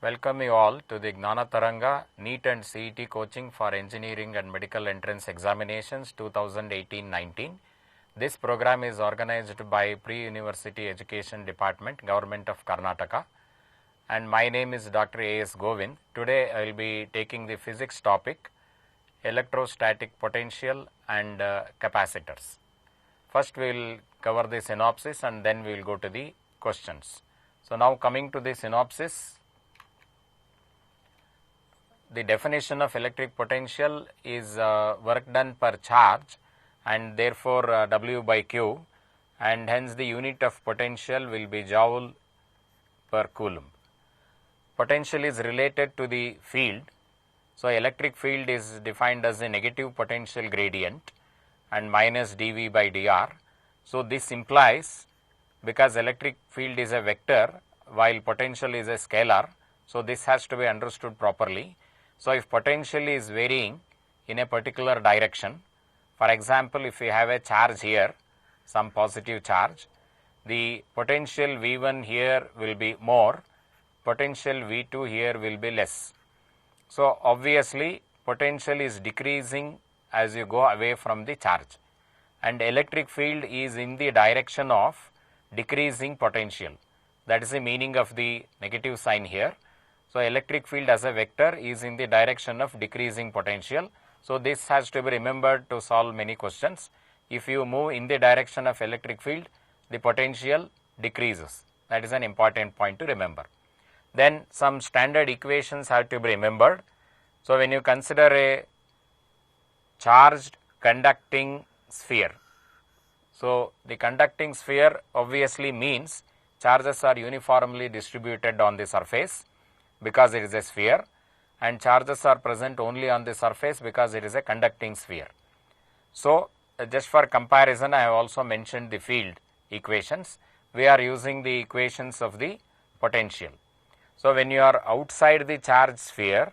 Welcome you all to the Gnana Taranga NEET and CET coaching for engineering and medical entrance examinations 2018-19. This program is organized by Pre-University Education Department, Government of Karnataka, and my name is Dr. A.S. Govind. Today I will be taking the physics topic, electrostatic potential and capacitors. First we will cover the synopsis and then we will go to the questions. So now coming to the synopsis. The definition of electric potential is work done per charge and therefore W by Q, and hence the unit of potential will be joule per coulomb. Potential is related to the field. So electric field is defined as a negative potential gradient and minus dV by dr. So this implies, because electric field is a vector while potential is a scalar, so this has to be understood properly. So if potential is varying in a particular direction, for example, if we have a charge here, some positive charge, the potential V1 here will be more, potential V2 here will be less. So obviously potential is decreasing as you go away from the charge, and electric field is in the direction of decreasing potential. That is the meaning of the negative sign here. So electric field as a vector is in the direction of decreasing potential. So this has to be remembered to solve many questions. If you move in the direction of electric field, the potential decreases. That is an important point to remember. Then some standard equations have to be remembered. So when you consider a charged conducting sphere, so the conducting sphere obviously means charges are uniformly distributed on the surface because it is a sphere, and charges are present only on the surface because it is a conducting sphere. So just for comparison, I have also mentioned the field equations. We are using the equations of the potential. So when you are outside the charge sphere,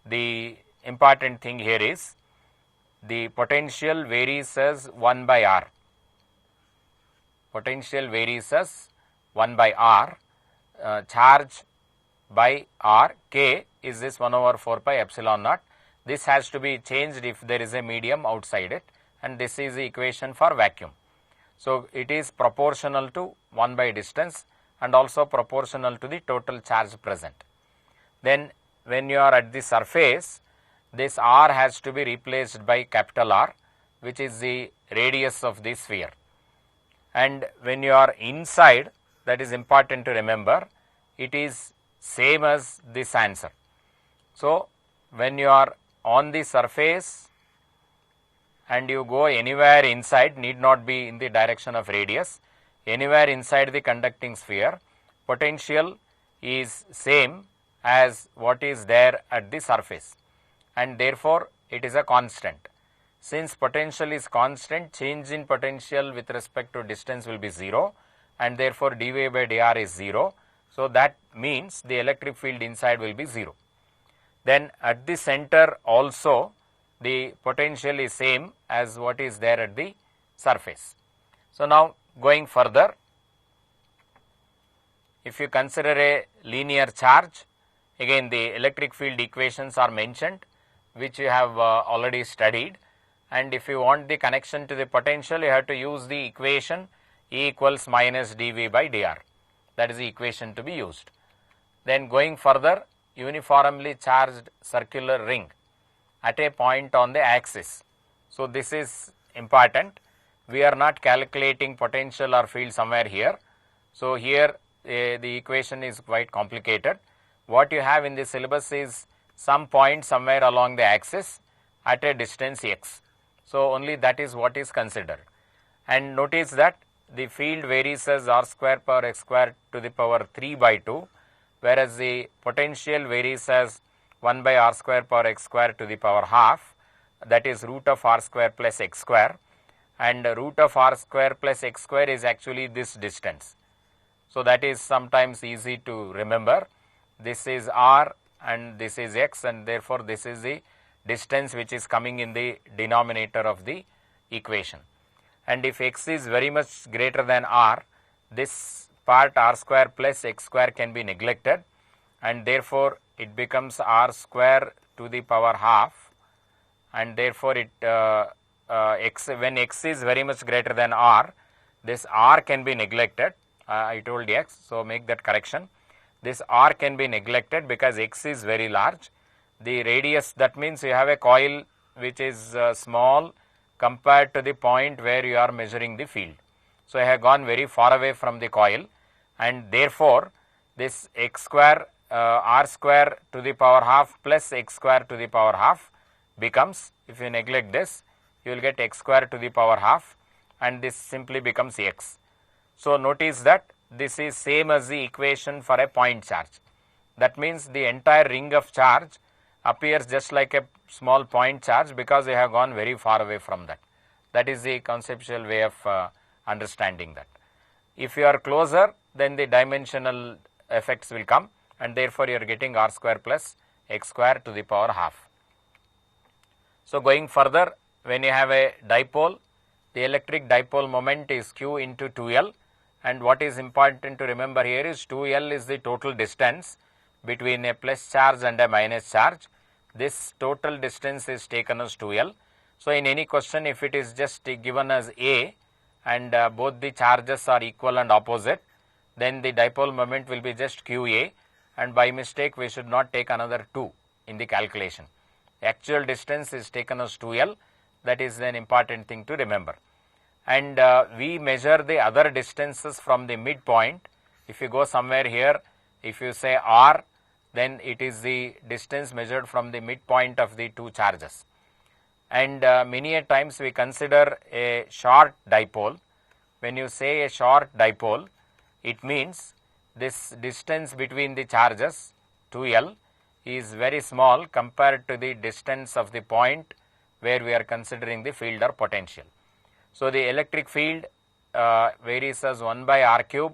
the important thing here is the potential varies as 1 by r. Potential varies as 1 by r. Charge by r, k is this 1 over 4 pi epsilon naught. This has to be changed if there is a medium outside it, and this is the equation for vacuum. So it is proportional to 1 by distance and also proportional to the total charge present. Then when you are at the surface, this r has to be replaced by capital R, which is the radius of the sphere. And when you are inside, that is important to remember, it is same as this answer. So when you are on the surface and you go anywhere inside, need not be in the direction of radius, anywhere inside the conducting sphere, potential is same as what is there at the surface, and therefore it is a constant. Since potential is constant, change in potential with respect to distance will be 0, and therefore dV by dr is 0. So that means the electric field inside will be 0. Then at the center also the potential is same as what is there at the surface. So now going further, if you consider a linear charge, again the electric field equations are mentioned, which you have already studied, and if you want the connection to the potential, you have to use the equation E equals minus dV by dr. That is the equation to be used. Then going further, uniformly charged circular ring at a point on the axis. So this is important. We are not calculating potential or field somewhere here. So here the equation is quite complicated. What you have in the syllabus is some point somewhere along the axis at a distance x. So only that is what is considered. And notice that the field varies as r square power x square to the power 3 by 2, whereas the potential varies as 1 by r square power x square to the power half, that is root of r square plus x square, and root of r square plus x square is actually this distance. So that is sometimes easy to remember. This is r and this is x, and therefore this is the distance which is coming in the denominator of the equation. And if x is very much greater than r, this part r square plus x square can be neglected, and therefore it becomes r square to the power half, and therefore it when x is very much greater than r, this r can be neglected. I told x, so make that correction. This r can be neglected because x is very large. The radius, that means you have a coil which is small compared to the point where you are measuring the field. So I have gone very far away from the coil, and therefore this x square r square to the power half plus x square to the power half becomes, if you neglect this, you will get x square to the power half, and this simply becomes x. So notice that this is same as the equation for a point charge. That means the entire ring of charge appears just like a small point charge because they have gone very far away from that. That is the conceptual way of understanding that. If you are closer, then the dimensional effects will come, and therefore you are getting r square plus x square to the power half. So going further, when you have a dipole, the electric dipole moment is q into 2L, and what is important to remember here is 2L is the total distance between a plus charge and a minus charge. This total distance is taken as 2L. So in any question, if it is just given as A and both the charges are equal and opposite, then the dipole moment will be just QA, and by mistake we should not take another 2 in the calculation. The actual distance is taken as 2L. That is an important thing to remember. And we measure the other distances from the midpoint. If you go somewhere here, if you say R, then it is the distance measured from the midpoint of the two charges. And many a times we consider a short dipole. When you say a short dipole, it means this distance between the charges 2L is very small compared to the distance of the point where we are considering the field or potential. So the electric field varies as 1 by r cube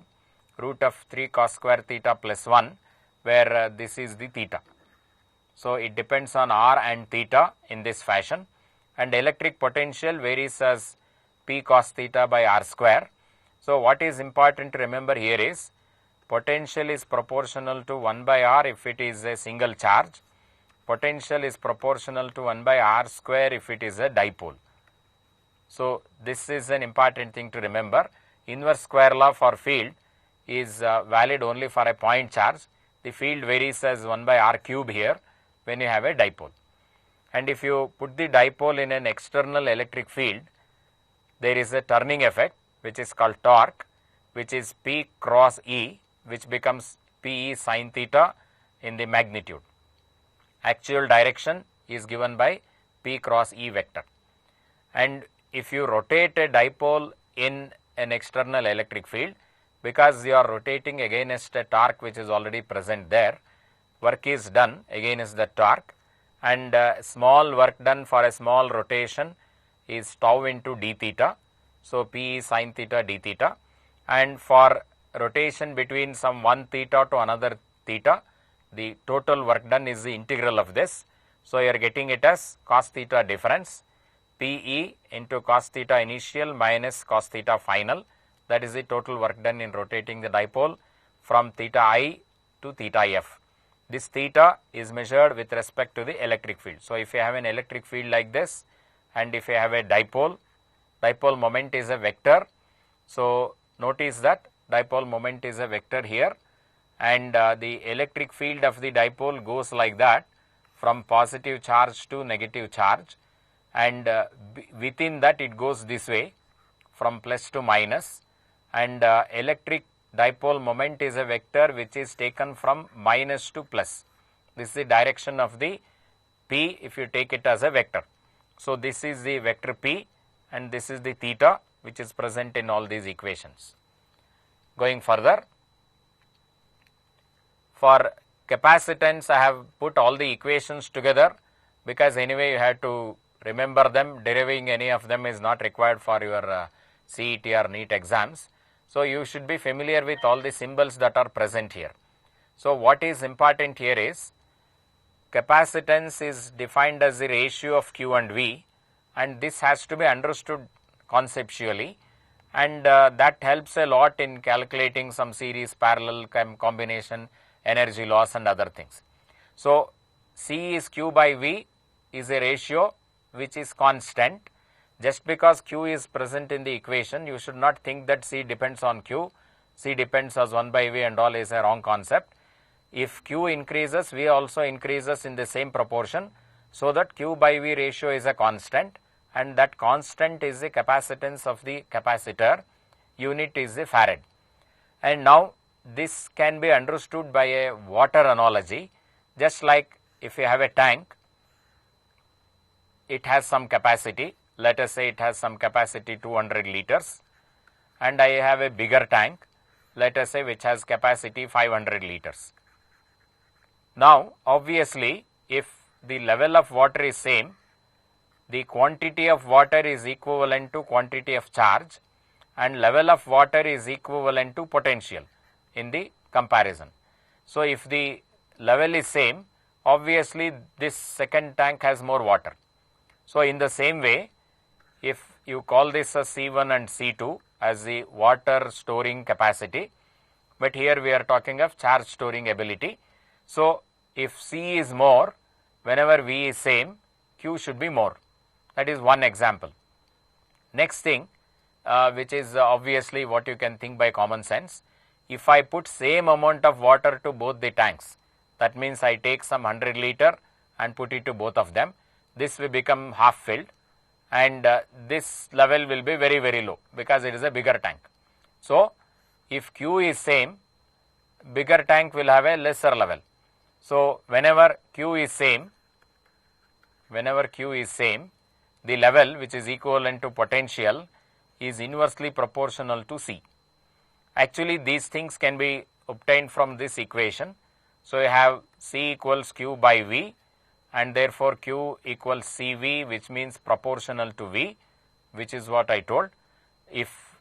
root of 3 cos square theta plus 1, where this is the theta. So it depends on r and theta in this fashion, and electric potential varies as p cos theta by r square. So what is important to remember here is potential is proportional to 1 by r if it is a single charge. Potential is proportional to 1 by r square if it is a dipole. So this is an important thing to remember. Inverse square law for field is valid only for a point charge. The field varies as 1 by r cube here when you have a dipole. And if you put the dipole in an external electric field, there is a turning effect which is called torque, which is P cross E, which becomes Pe sin theta in the magnitude. Actual direction is given by P cross E vector. And if you rotate a dipole in an external electric field, because you are rotating against a torque which is already present there, work is done against the torque, and small work done for a small rotation is tau into d theta. So P sin theta d theta, and for rotation between some one theta to another theta, the total work done is the integral of this. So you are getting it as cos theta difference, Pe into cos theta initial minus cos theta final. That is the total work done in rotating the dipole from theta I to theta f. This theta is measured with respect to the electric field. So if you have an electric field like this, and if you have a dipole, dipole moment is a vector. So notice that dipole moment is a vector here, and the electric field of the dipole goes like that from positive charge to negative charge, and within that it goes this way from plus to minus, and electric dipole moment is a vector which is taken from minus to plus. This is the direction of the P if you take it as a vector. So this is the vector P, and this is the theta which is present in all these equations. Going further, for capacitance I have put all the equations together because anyway you have to remember them. Deriving any of them is not required for your CET or NEET exams. So you should be familiar with all the symbols that are present here. So what is important here is capacitance is defined as the ratio of Q and V, and this has to be understood conceptually, and that helps a lot in calculating some series, parallel, combination, energy loss and other things. So, C is Q by V is a ratio which is constant. Just because Q is present in the equation, you should not think that C depends on Q, C depends as 1 by V and all is a wrong concept. If Q increases, V also increases in the same proportion, so that Q by V ratio is a constant, and that constant is the capacitance of the capacitor, unit is the farad. And now this can be understood by a water analogy, just like if you have a tank, it has some capacity, let us say it has some capacity 200 liters, and I have a bigger tank, let us say which has capacity 500 liters. Now obviously if the level of water is same, the quantity of water is equivalent to quantity of charge, and level of water is equivalent to potential in the comparison. So if the level is same, obviously this second tank has more water. So in the same way, if you call this as C1 and C2 as the water storing capacity, but here we are talking of charge storing ability. So if C is more, whenever V is same, Q should be more. That is one example. Next thing, which is obviously what you can think by common sense, if I put same amount of water to both the tanks, that means I take some 100 liter and put it to both of them, this will become half filled, and this level will be very, very low because it is a bigger tank. So if Q is same, bigger tank will have a lesser level. So whenever Q is same, the level which is equivalent to potential is inversely proportional to C. Actually these things can be obtained from this equation. So you have C equals Q by V, and therefore Q equals CV, which means proportional to V, which is what I told. If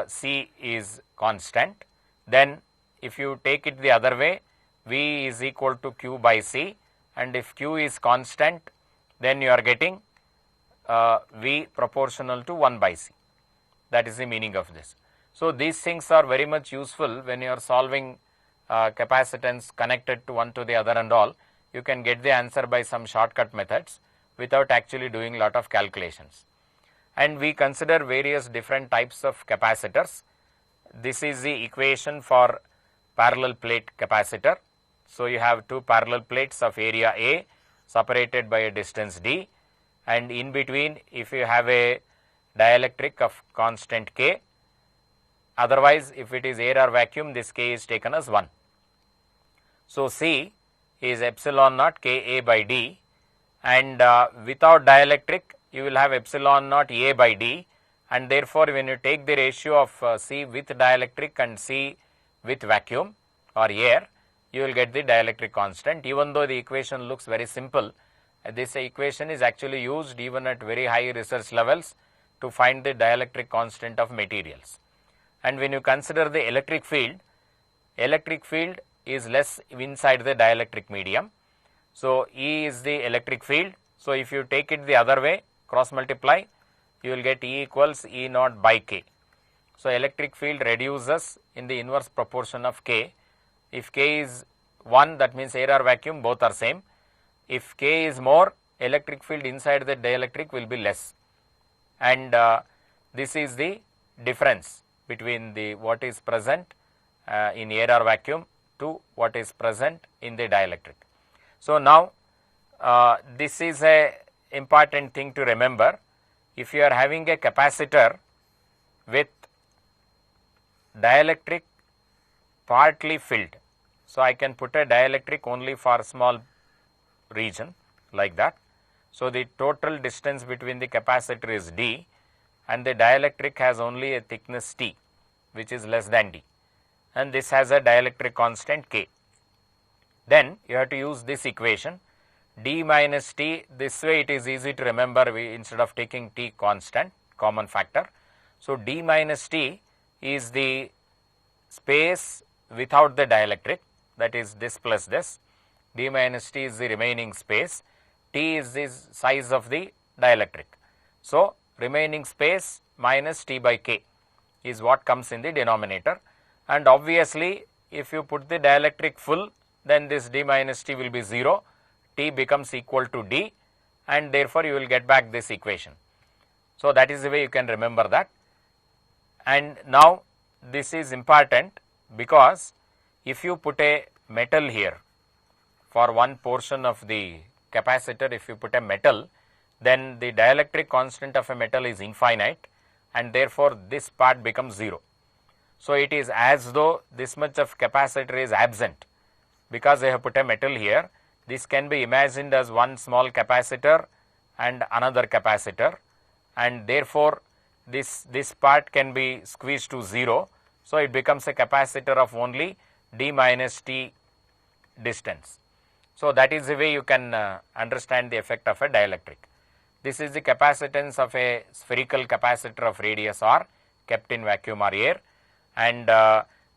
C is constant, then if you take it the other way, V is equal to Q by C, and if Q is constant, then you are getting V proportional to 1 by C. That is the meaning of this. So these things are very much useful when you are solving capacitance connected to one to the other and all. You can get the answer by some shortcut methods without actually doing lot of calculations. And we consider various different types of capacitors. This is the equation for parallel plate capacitor. So you have two parallel plates of area A separated by a distance d, and in between if you have a dielectric of constant K, otherwise if it is air or vacuum, this K is taken as 1. So C is epsilon naught Ka by d, and without dielectric you will have epsilon naught A by d, and therefore when you take the ratio of C with dielectric and C with vacuum or air, you will get the dielectric constant. Even though the equation looks very simple, this equation is actually used even at very high research levels to find the dielectric constant of materials. And when you consider the electric field is less inside the dielectric medium. So E is the electric field. So if you take it the other way, cross multiply, you will get E equals E naught by K. So electric field reduces in the inverse proportion of K. If K is 1, that means air or vacuum, both are same. If K is more, electric field inside the dielectric will be less. And this is the difference between the what is present in air or vacuum to what is present in the dielectric. So now this is a important thing to remember. If you are having a capacitor with dielectric partly filled, so I can put a dielectric only for a small region like that. So the total distance between the capacitor is d, and the dielectric has only a thickness T, which is less than d, and this has a dielectric constant K. Then you have to use this equation, d minus T. This way it is easy to remember, instead of taking T constant, common factor. So d minus T is the space without the dielectric, that is this plus this. D minus T is the remaining space. T is the size of the dielectric. So remaining space minus T by K is what comes in the denominator. And obviously if you put the dielectric full, then this d minus t will be 0, t becomes equal to d, and therefore you will get back this equation. So that is the way you can remember that. And now this is important because if you put a metal here for one portion of the capacitor, if you put a metal, then the dielectric constant of a metal is infinite, and therefore this part becomes 0. So it is as though this much of capacitor is absent because I have put a metal here. This can be imagined as one small capacitor and another capacitor, and therefore this part can be squeezed to 0. So it becomes a capacitor of only d minus t distance. So that is the way you can understand the effect of a dielectric. This is the capacitance of a spherical capacitor of radius r kept in vacuum or air, and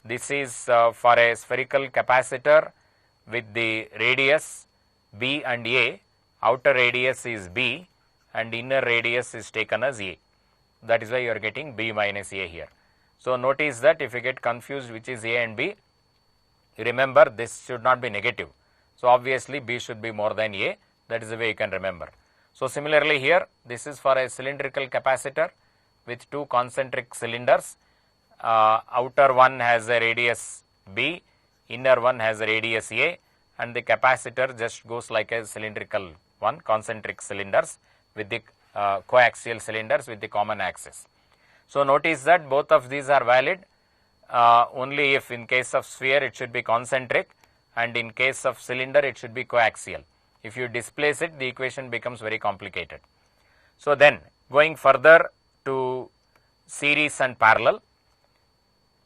this is for a spherical capacitor with the radius b and a. Outer radius is b and inner radius is taken as a. That is why you are getting b minus a here. So notice that if you get confused which is a and b, remember this should not be negative. So obviously b should be more than a. That is the way you can remember. So similarly here, this is for a cylindrical capacitor with two concentric cylinders. Outer one has a radius b, inner one has a radius a, and the capacitor just goes like a cylindrical one, concentric cylinders with the coaxial cylinders with the common axis. So notice that both of these are valid only if in case of sphere it should be concentric, and in case of cylinder it should be coaxial. If you displace it, the equation becomes very complicated. So then going further to series and parallel.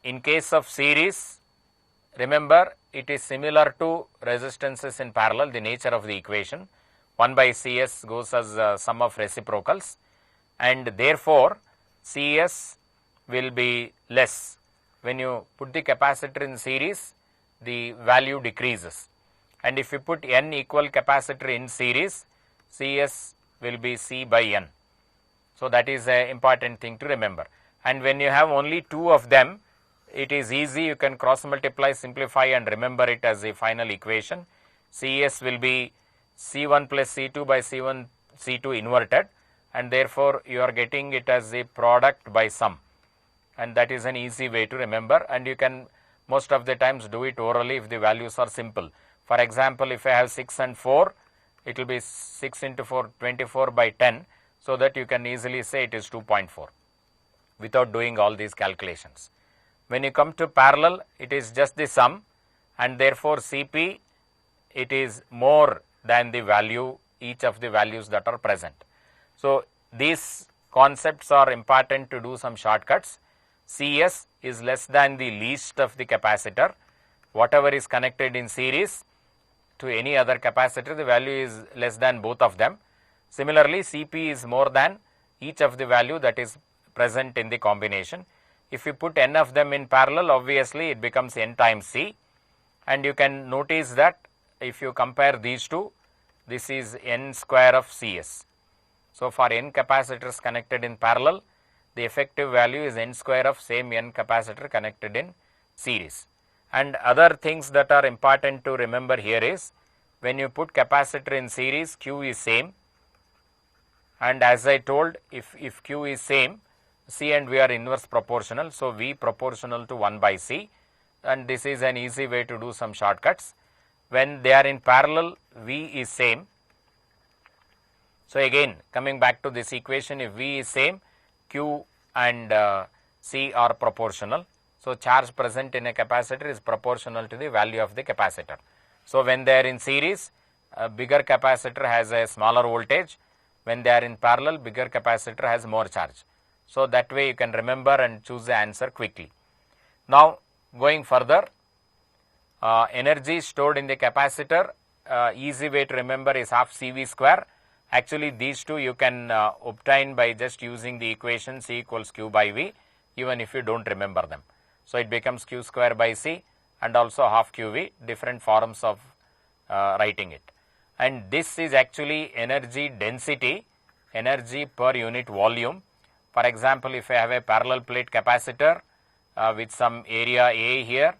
In case of series, remember it is similar to resistances in parallel, the nature of the equation. 1 by Cs goes as sum of reciprocals, and therefore Cs will be less. When you put the capacitor in series, the value decreases, and if you put n equal capacitor in series, Cs will be C by n. So that is an important thing to remember. And when you have only two of them, it is easy, you can cross multiply, simplify and remember it as a final equation. Cs will be C1 plus C2 by C1 C2 inverted, and therefore you are getting it as a product by sum, and that is an easy way to remember, and you can most of the times do it orally if the values are simple. For example, if I have 6 and 4, it will be 6 into 4, 24 by 10, so that you can easily say it is 2.4 without doing all these calculations. When you come to parallel, it is just the sum, and therefore Cp, it is more than the value, each of the values that are present. So these concepts are important to do some shortcuts. Cs is less than the least of the capacitor. Whatever is connected in series to any other capacitor, the value is less than both of them. Similarly, Cp is more than each of the value that is present in the combination. If you put n of them in parallel, obviously it becomes n times C, and you can notice that if you compare these two, this is n square of Cs. So for n capacitors connected in parallel, the effective value is n square of same n capacitor connected in series. And other things that are important to remember here is, when you put capacitor in series, Q is same, and as I told, if Q is same, C and V are inverse proportional, so V proportional to 1 by C, and this is an easy way to do some shortcuts. When they are in parallel, V is same. So again, coming back to this equation, if V is same, Q and C are proportional. So charge present in a capacitor is proportional to the value of the capacitor. So when they are in series, a bigger capacitor has a smaller voltage. When they are in parallel, bigger capacitor has more charge. So that way you can remember and choose the answer quickly. Now going further, energy stored in the capacitor, easy way to remember is half CV square. Actually these two you can obtain by just using the equation C equals Q by V, even if you don't remember them. So it becomes Q square by C and also half QV, different forms of writing it. And this is actually energy density, energy per unit volume. For example, if I have a parallel plate capacitor with some area A here,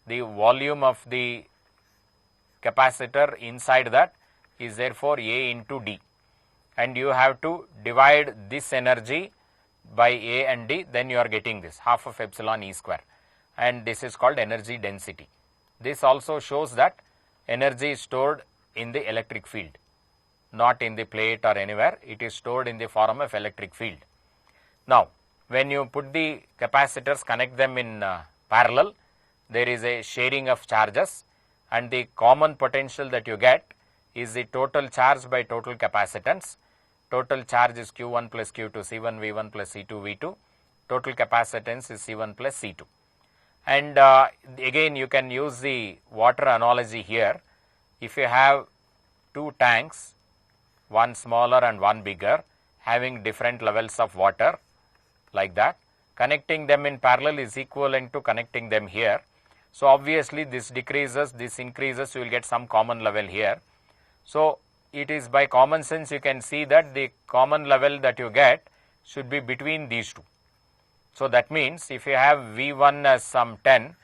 the volume of the capacitor inside that is therefore A into D, and you have to divide this energy by A and D, then you are getting this half of epsilon E square, and this is called energy density. This also shows that energy is stored in the electric field, not in the plate or anywhere. It is stored in the form of electric field. Now, when you put the capacitors, connect them in parallel, there is a sharing of charges, and the common potential that you get is the total charge by total capacitance. Total charge is Q1 plus Q2 C1 V1 plus C2 V2. Total capacitance is C1 plus C2. And again, you can use the water analogy here. If you have two tanks, one smaller and one bigger, having different levels of water like that, connecting them in parallel is equivalent to connecting them here. So obviously this decreases, this increases, you will get some common level here. So it is by common sense you can see that the common level that you get should be between these two. So that means if you have V1 as some 10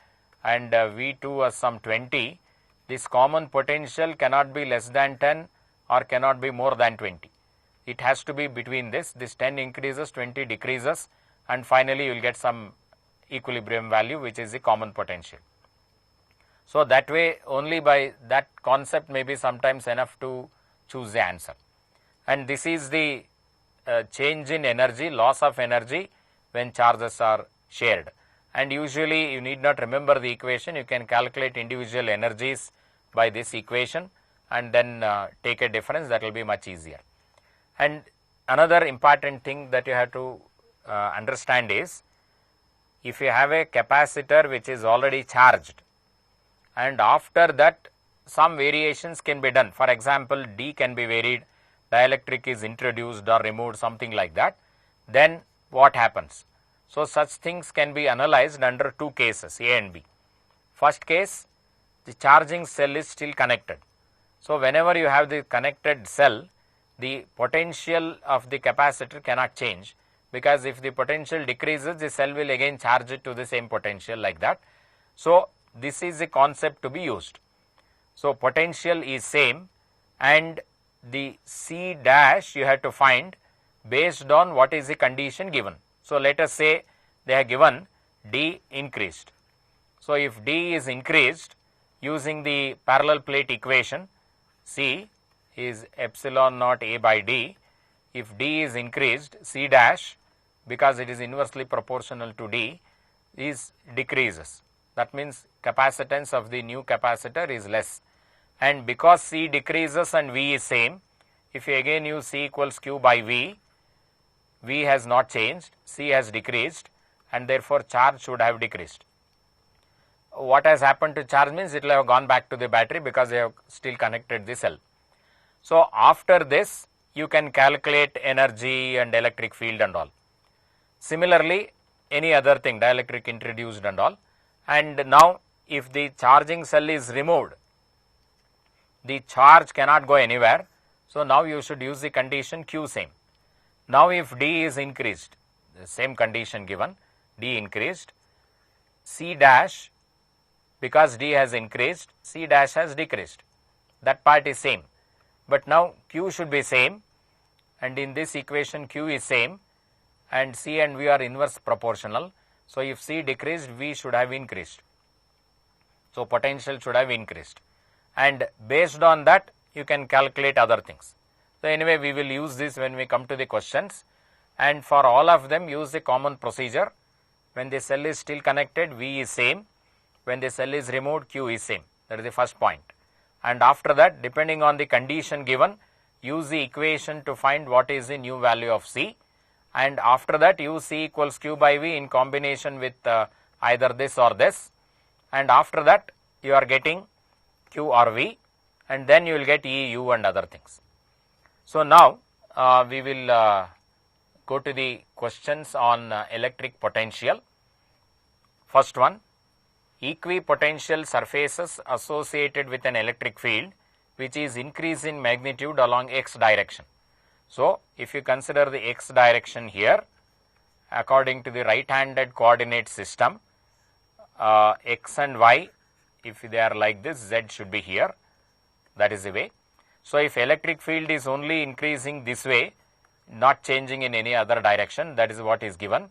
and V2 as some 20, this common potential cannot be less than 10 or cannot be more than 20. It has to be between this 10 increases, 20 decreases, and finally you will get some equilibrium value, which is the common potential. So that way, only by that concept may be sometimes enough to choose the answer. And this is the change in energy, loss of energy when charges are shared. And usually you need not remember the equation, you can calculate individual energies by this equation and then take a difference. That will be much easier. And another important thing that you have to understand is, if you have a capacitor which is already charged, and after that some variations can be done. For example, D can be varied, dielectric is introduced or removed, something like that. Then what happens? So such things can be analyzed under two cases, A and B. First case, the charging cell is still connected. So whenever you have the connected cell, the potential of the capacitor cannot change, because if the potential decreases, the cell will again charge it to the same potential like that. So this is the concept to be used. So potential is same, and the C dash you have to find based on what is the condition given. So let us say they have given D increased. So if D is increased, using the parallel plate equation, C is epsilon naught A by D. If D is increased, C dash, because it is inversely proportional to D, is decreases. That means capacitance of the new capacitor is less. And because C decreases and V is same, if you again use C equals Q by V, V has not changed, C has decreased, and therefore charge should have decreased. What has happened to charge means it will have gone back to the battery because they have still connected the cell. So after this, you can calculate energy and electric field and all. Similarly, any other thing, dielectric introduced and all. And now if the charging cell is removed, the charge cannot go anywhere. So now you should use the condition Q same. Now if D is increased, the same condition given, D increased, C dash, because D has increased, C dash has decreased. That part is same. But now Q should be same, and in this equation Q is same, and C and V are inverse proportional. So if C decreased, V should have increased. So potential should have increased. And based on that, you can calculate other things. So anyway, we will use this when we come to the questions. And for all of them, use the common procedure. When the cell is still connected, V is same. When the cell is removed, Q is same. That is the first point. And after that, depending on the condition given, use the equation to find what is the new value of C. And after that, use C equals Q by V in combination with either this or this. And after that, you are getting Q or V, and then you will get E, U and other things. So now we will go to the questions on electric potential. First one, equipotential surfaces associated with an electric field which is increase in magnitude along x direction. So if you consider the x direction here, according to the right-handed coordinate system, x and y, if they are like this, z should be here, That is the way. So if electric field is only increasing this way, not changing in any other direction, that is what is given,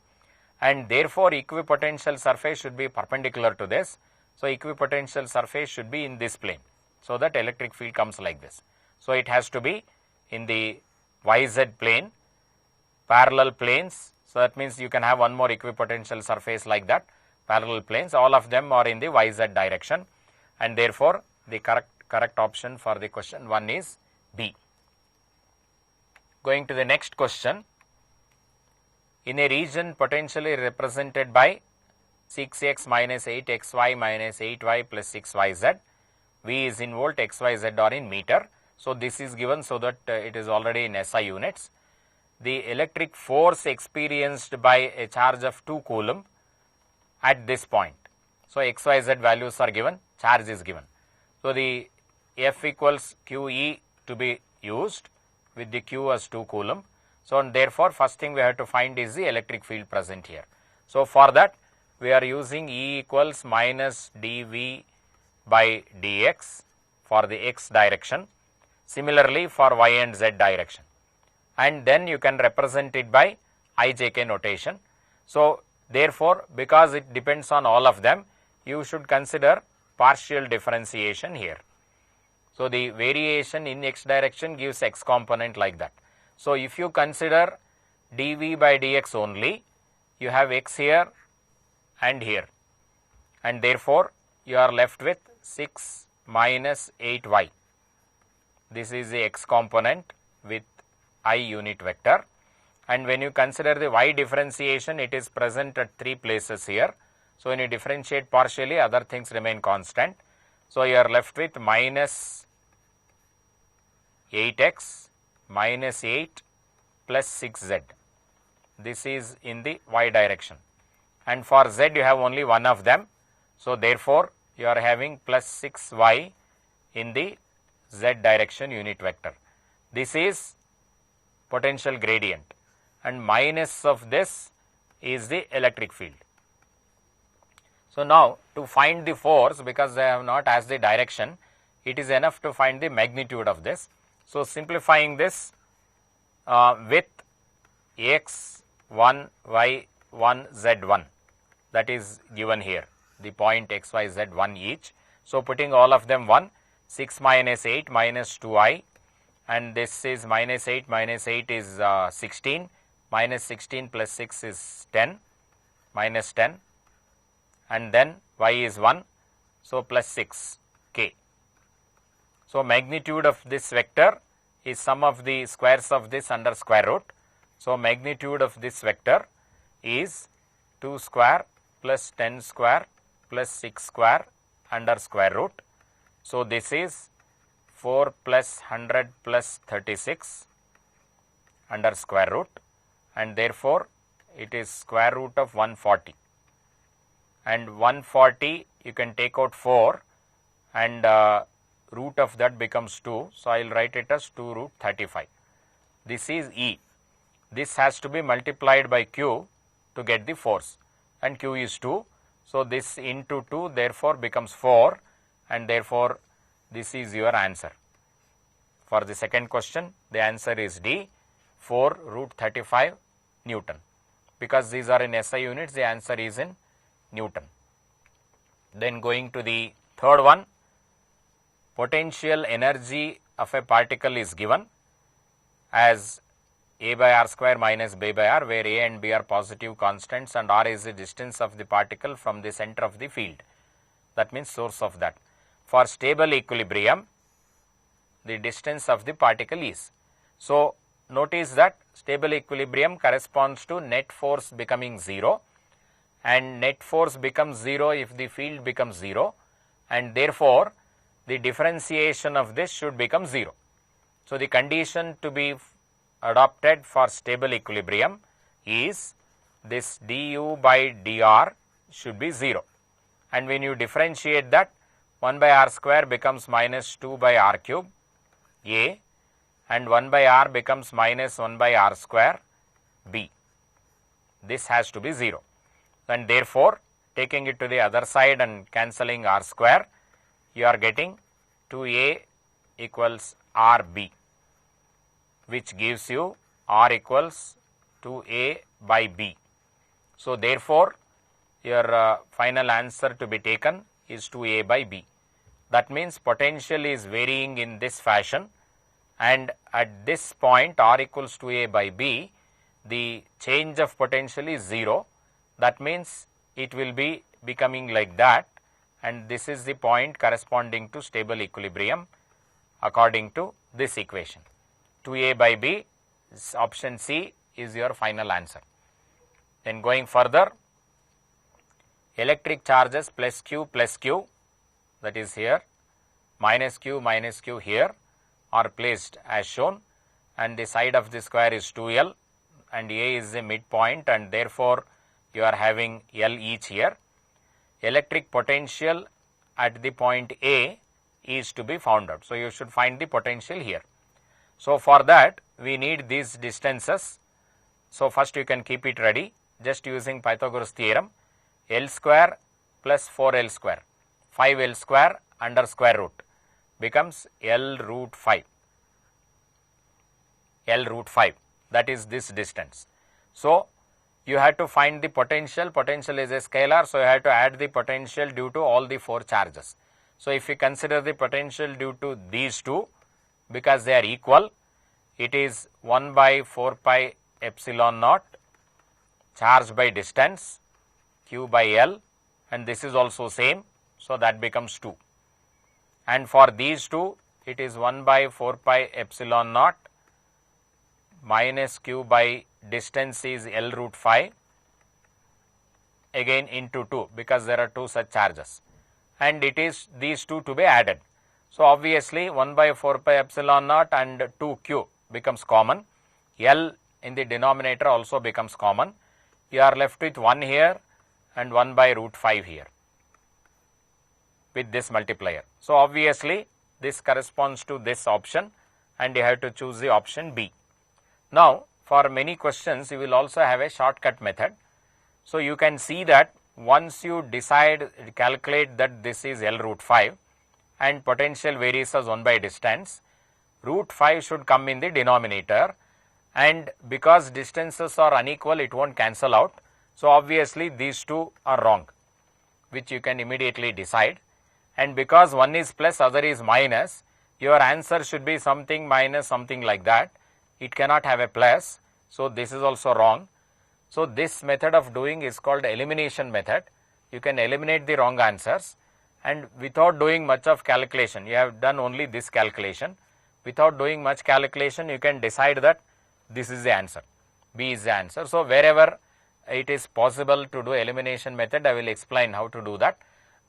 and therefore equipotential surface should be perpendicular to this. So equipotential surface should be in this plane, so that electric field comes like this. So it has to be in the YZ plane, parallel planes. So that means you can have one more equipotential surface like that, parallel planes, all of them are in the YZ direction, and therefore the correct option for the question 1 is B. Going to the next question. In a region potentially represented by 6x minus 8xy minus 8y plus 6yz, V is in volt, xyz are in meter. So this is given so that it is already in SI units. The electric force experienced by a charge of 2 coulomb at this point. So xyz values are given, charge is given. So the F equals QE to be used with the Q as 2 coulomb. So and therefore first thing we have to find is the electric field present here. So for that we are using E equals minus dV by dx for the x direction, similarly for y and z direction, and then you can represent it by IJK notation. So therefore because it depends on all of them, you should consider partial differentiation here. So the variation in x direction gives x component like that. So if you consider dV by dx only, you have x here and here, and therefore you are left with 6 minus 8y. This is the x component with I unit vector, and when you consider the y differentiation, it is present at 3 places here. So when you differentiate partially, other things remain constant. So you are left with minus 8x minus 8 plus 6z. This is in the y direction, and for z you have only one of them. So therefore you are having plus 6y in the z direction unit vector. This is potential gradient, and minus of this is the electric field. So now to find the force, because they have not asked the direction, it is enough to find the magnitude of this. So simplifying this with x1, y1, z1, that is given here, the point x, y, z 1 each. So putting all of them 1, 6 minus 8 minus 2i, and this is minus 8 is 16, minus 16 plus 6 is 10, minus 10, and then y is 1, so plus 6 k. So magnitude of this vector is sum of the squares of this under square root. So magnitude of this vector is 2 square plus 10 square plus 6 square under square root. So this is 4 plus 100 plus 36 under square root, and therefore it is square root of 140, and 140 you can take out 4, and root of that becomes 2. So I will write it as 2 root 35. This is E. This has to be multiplied by Q to get the force, and Q is 2. So this into 2 therefore becomes 4, and therefore this is your answer. For the second question, the answer is D, 4 root 35 Newton. Because these are in SI units, the answer is in Newton. Then going to the third one, potential energy of a particle is given as A by R square minus B by R, where A and B are positive constants and R is the distance of the particle from the center of the field. That means source of that. For stable equilibrium, the distance of the particle is. So notice that stable equilibrium corresponds to net force becoming 0, and net force becomes 0 if the field becomes 0, and therefore the differentiation of this should become 0. So the condition to be adopted for stable equilibrium is this du by dr should be 0, and when you differentiate that, 1 by r square becomes minus 2 by r cube A, and 1 by r becomes minus 1 by r square B. This has to be 0, and therefore taking it to the other side and cancelling r square, you are getting 2a equals RB, which gives you R equals 2A by B. So therefore, your final answer to be taken is 2A by B. That means potential is varying in this fashion, and at this point R equals 2A by B, the change of potential is 0. That means it will be becoming like that, and this is the point corresponding to stable equilibrium according to this equation. 2A by B, option C is your final answer. Then going further, electric charges plus Q, that is here, minus Q here are placed as shown, and the side of the square is 2L, and A is the midpoint, and therefore you are having L each here. Electric potential at the point A is to be found out. So you should find the potential here. So for that we need these distances. So first you can keep it ready just using Pythagoras theorem. L square plus 4L square, 5L square under square root becomes L root 5. L root 5, that is this distance. So you have to find the potential. Potential is a scalar, so you have to add the potential due to all the 4 charges. So if you consider the potential due to these two, because they are equal, it is 1 by 4 pi epsilon naught charge by distance Q by L, and this is also same, so that becomes 2. And for these two, it is 1 by 4 pi epsilon naught minus Q by distance is L root 5 again into 2, because there are 2 such charges, and it is these two to be added. So obviously 1 by 4 pi epsilon naught and 2Q becomes common. L in the denominator also becomes common. You are left with 1 here and 1 by root 5 here with this multiplier. So obviously this corresponds to this option, and you have to choose the option B. Now for many questions you will also have a shortcut method. So you can see that once you calculate that this is L root 5 and potential varies as 1 by distance, root 5 should come in the denominator, and because distances are unequal it won't cancel out. So obviously these two are wrong, which you can immediately decide, and because one is plus other is minus, your answer should be something minus something like that. It cannot have a plus, so this is also wrong. So this method of doing is called elimination method. You can eliminate the wrong answers, and without doing much of calculation, you have done only this calculation. Without doing much calculation, you can decide that this is the answer, B is the answer. So wherever it is possible to do elimination method, I will explain how to do that.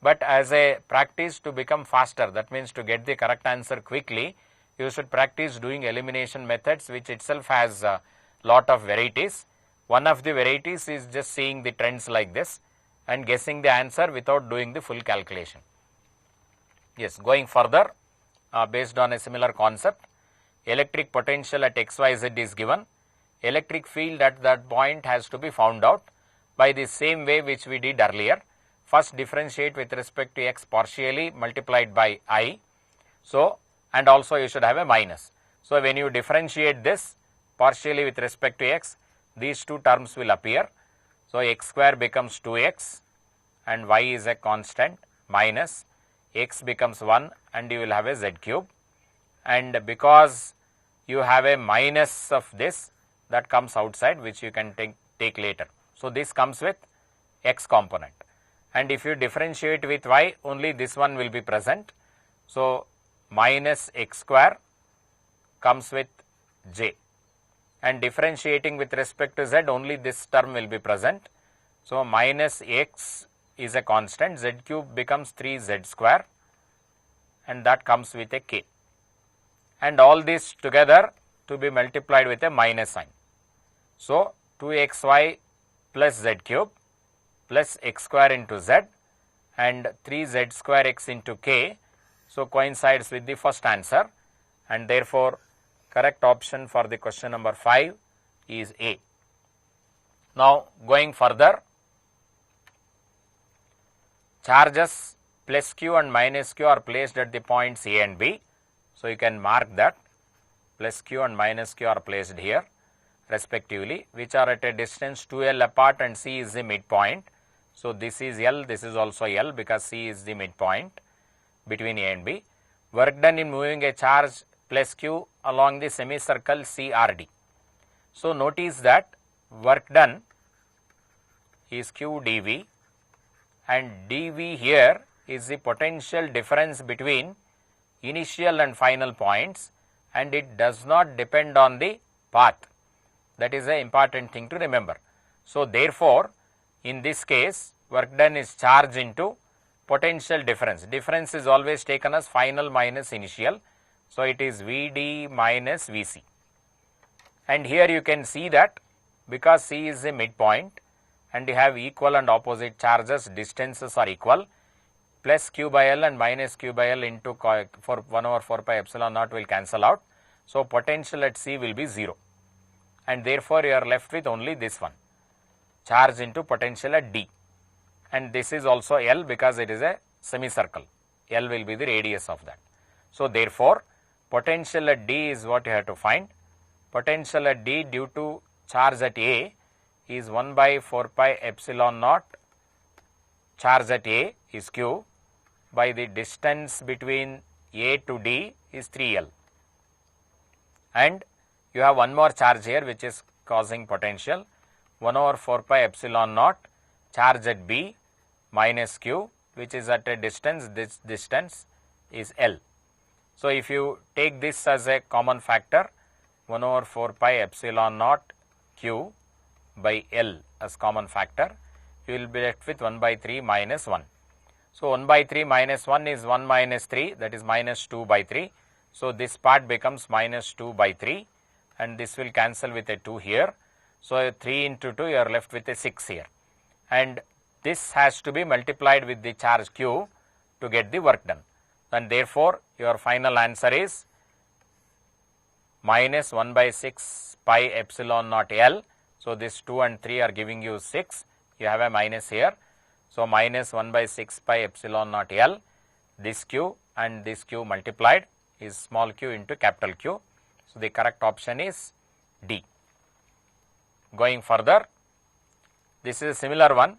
But as a practice to become faster, that means to get the correct answer quickly, you should practice doing elimination methods, which itself has a lot of varieties. One of the varieties is just seeing the trends like this and guessing the answer without doing the full calculation. Yes, going further, based on a similar concept, electric potential at XYZ is given. Electric field at that point has to be found out by the same way which we did earlier. First differentiate with respect to x partially multiplied by I. So, and also you should have a minus. So when you differentiate this partially with respect to x, these two terms will appear. So x square becomes 2x and y is a constant, minus x becomes 1 and you will have a z cube, and because you have a minus of this, that comes outside, which you can take later. So this comes with x component, and if you differentiate with y, only this one will be present. So minus x square comes with j, and differentiating with respect to z, only this term will be present. So minus x is a constant, z cube becomes 3z square, and that comes with a k, and all this together to be multiplied with a minus sign. So 2xy plus z cube plus x square into z and 3z square x into k, so coincides with the first answer, and therefore correct option for the question number 5 is A. Now going further, charges plus q and minus q are placed at the points A and B. So, you can mark that plus q and minus q are placed here respectively, which are at a distance 2L apart, and C is the midpoint. So, this is L, this is also L, because C is the midpoint between A and B. Work done in moving a charge plus q along the semicircle CRD. So, notice that work done is q dV, and dV here is the potential difference between initial and final points, and it does not depend on the path. That is an important thing to remember. So, therefore, in this case work done is charge into potential difference. Difference is always taken as final minus initial. So, it is Vd minus Vc, and here you can see that because C is the midpoint and you have equal and opposite charges, distances are equal, plus q by L and minus q by L into for 1 over 4 pi epsilon naught will cancel out. So, potential at C will be 0, and therefore, you are left with only this one, charge into potential at D, and this is also L because it is a semicircle. L will be the radius of that. So, therefore, potential at D is what you have to find. Potential at D due to charge at A is 1 by 4 pi epsilon naught, charge at A is q, by the distance between A to D is 3L, and you have one more charge here which is causing potential, 1 over 4 pi epsilon naught, charge at B minus q, which is at a distance, this distance is L. So, if you take this as a common factor, 1 over 4 pi epsilon naught q by L as common factor, you will be left with 1 by 3 minus 1. So, 1 by 3 minus 1 is 1 minus 3, that is minus 2 by 3. So, this part becomes minus 2 by 3, and this will cancel with a 2 here. So, 3 into 2 you are left with a 6 here, and this has to be multiplied with the charge q to get the work done, and therefore, your final answer is minus 1 by 6 pi epsilon naught L. So, this 2 and 3 are giving you 6, you have a minus here. So, minus 1 by 6 pi epsilon naught L, this q and this q multiplied is small q into capital Q. So, the correct option is D. Going further, this is a similar one.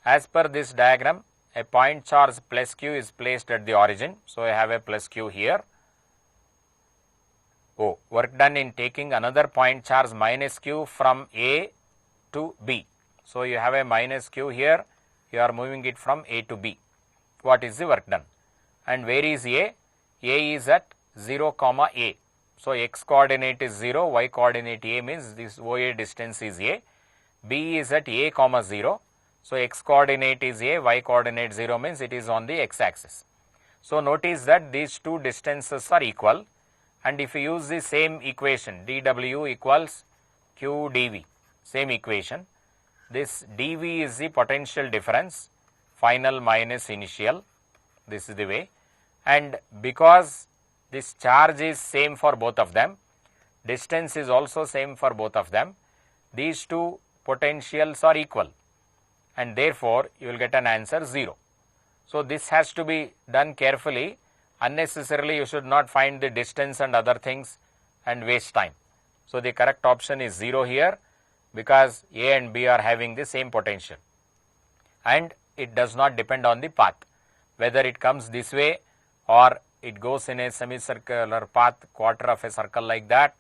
As per this diagram, a point charge plus q is placed at the origin. So, I have a plus q here. O, work done in taking another point charge minus q from A to B. So, you have a minus q here, you are moving it from A to B. What is the work done? And where is A? A is at 0 comma A. So, x coordinate is 0, y coordinate A means this OA distance is A. B is at A comma 0. So, x coordinate is A, y coordinate 0 means it is on the x axis. So, notice that these two distances are equal, and if you use the same equation dw equals q dv, same equation, this dv is the potential difference, final minus initial, this is the way, and because this charge is same for both of them, distance is also same for both of them, these two potentials are equal, and therefore, you will get an answer 0. So, this has to be done carefully. Unnecessarily, you should not find the distance and other things and waste time. So, the correct option is 0 here, because A and B are having the same potential, and it does not depend on the path, whether it comes this way or it goes in a semicircular path, quarter of a circle like that,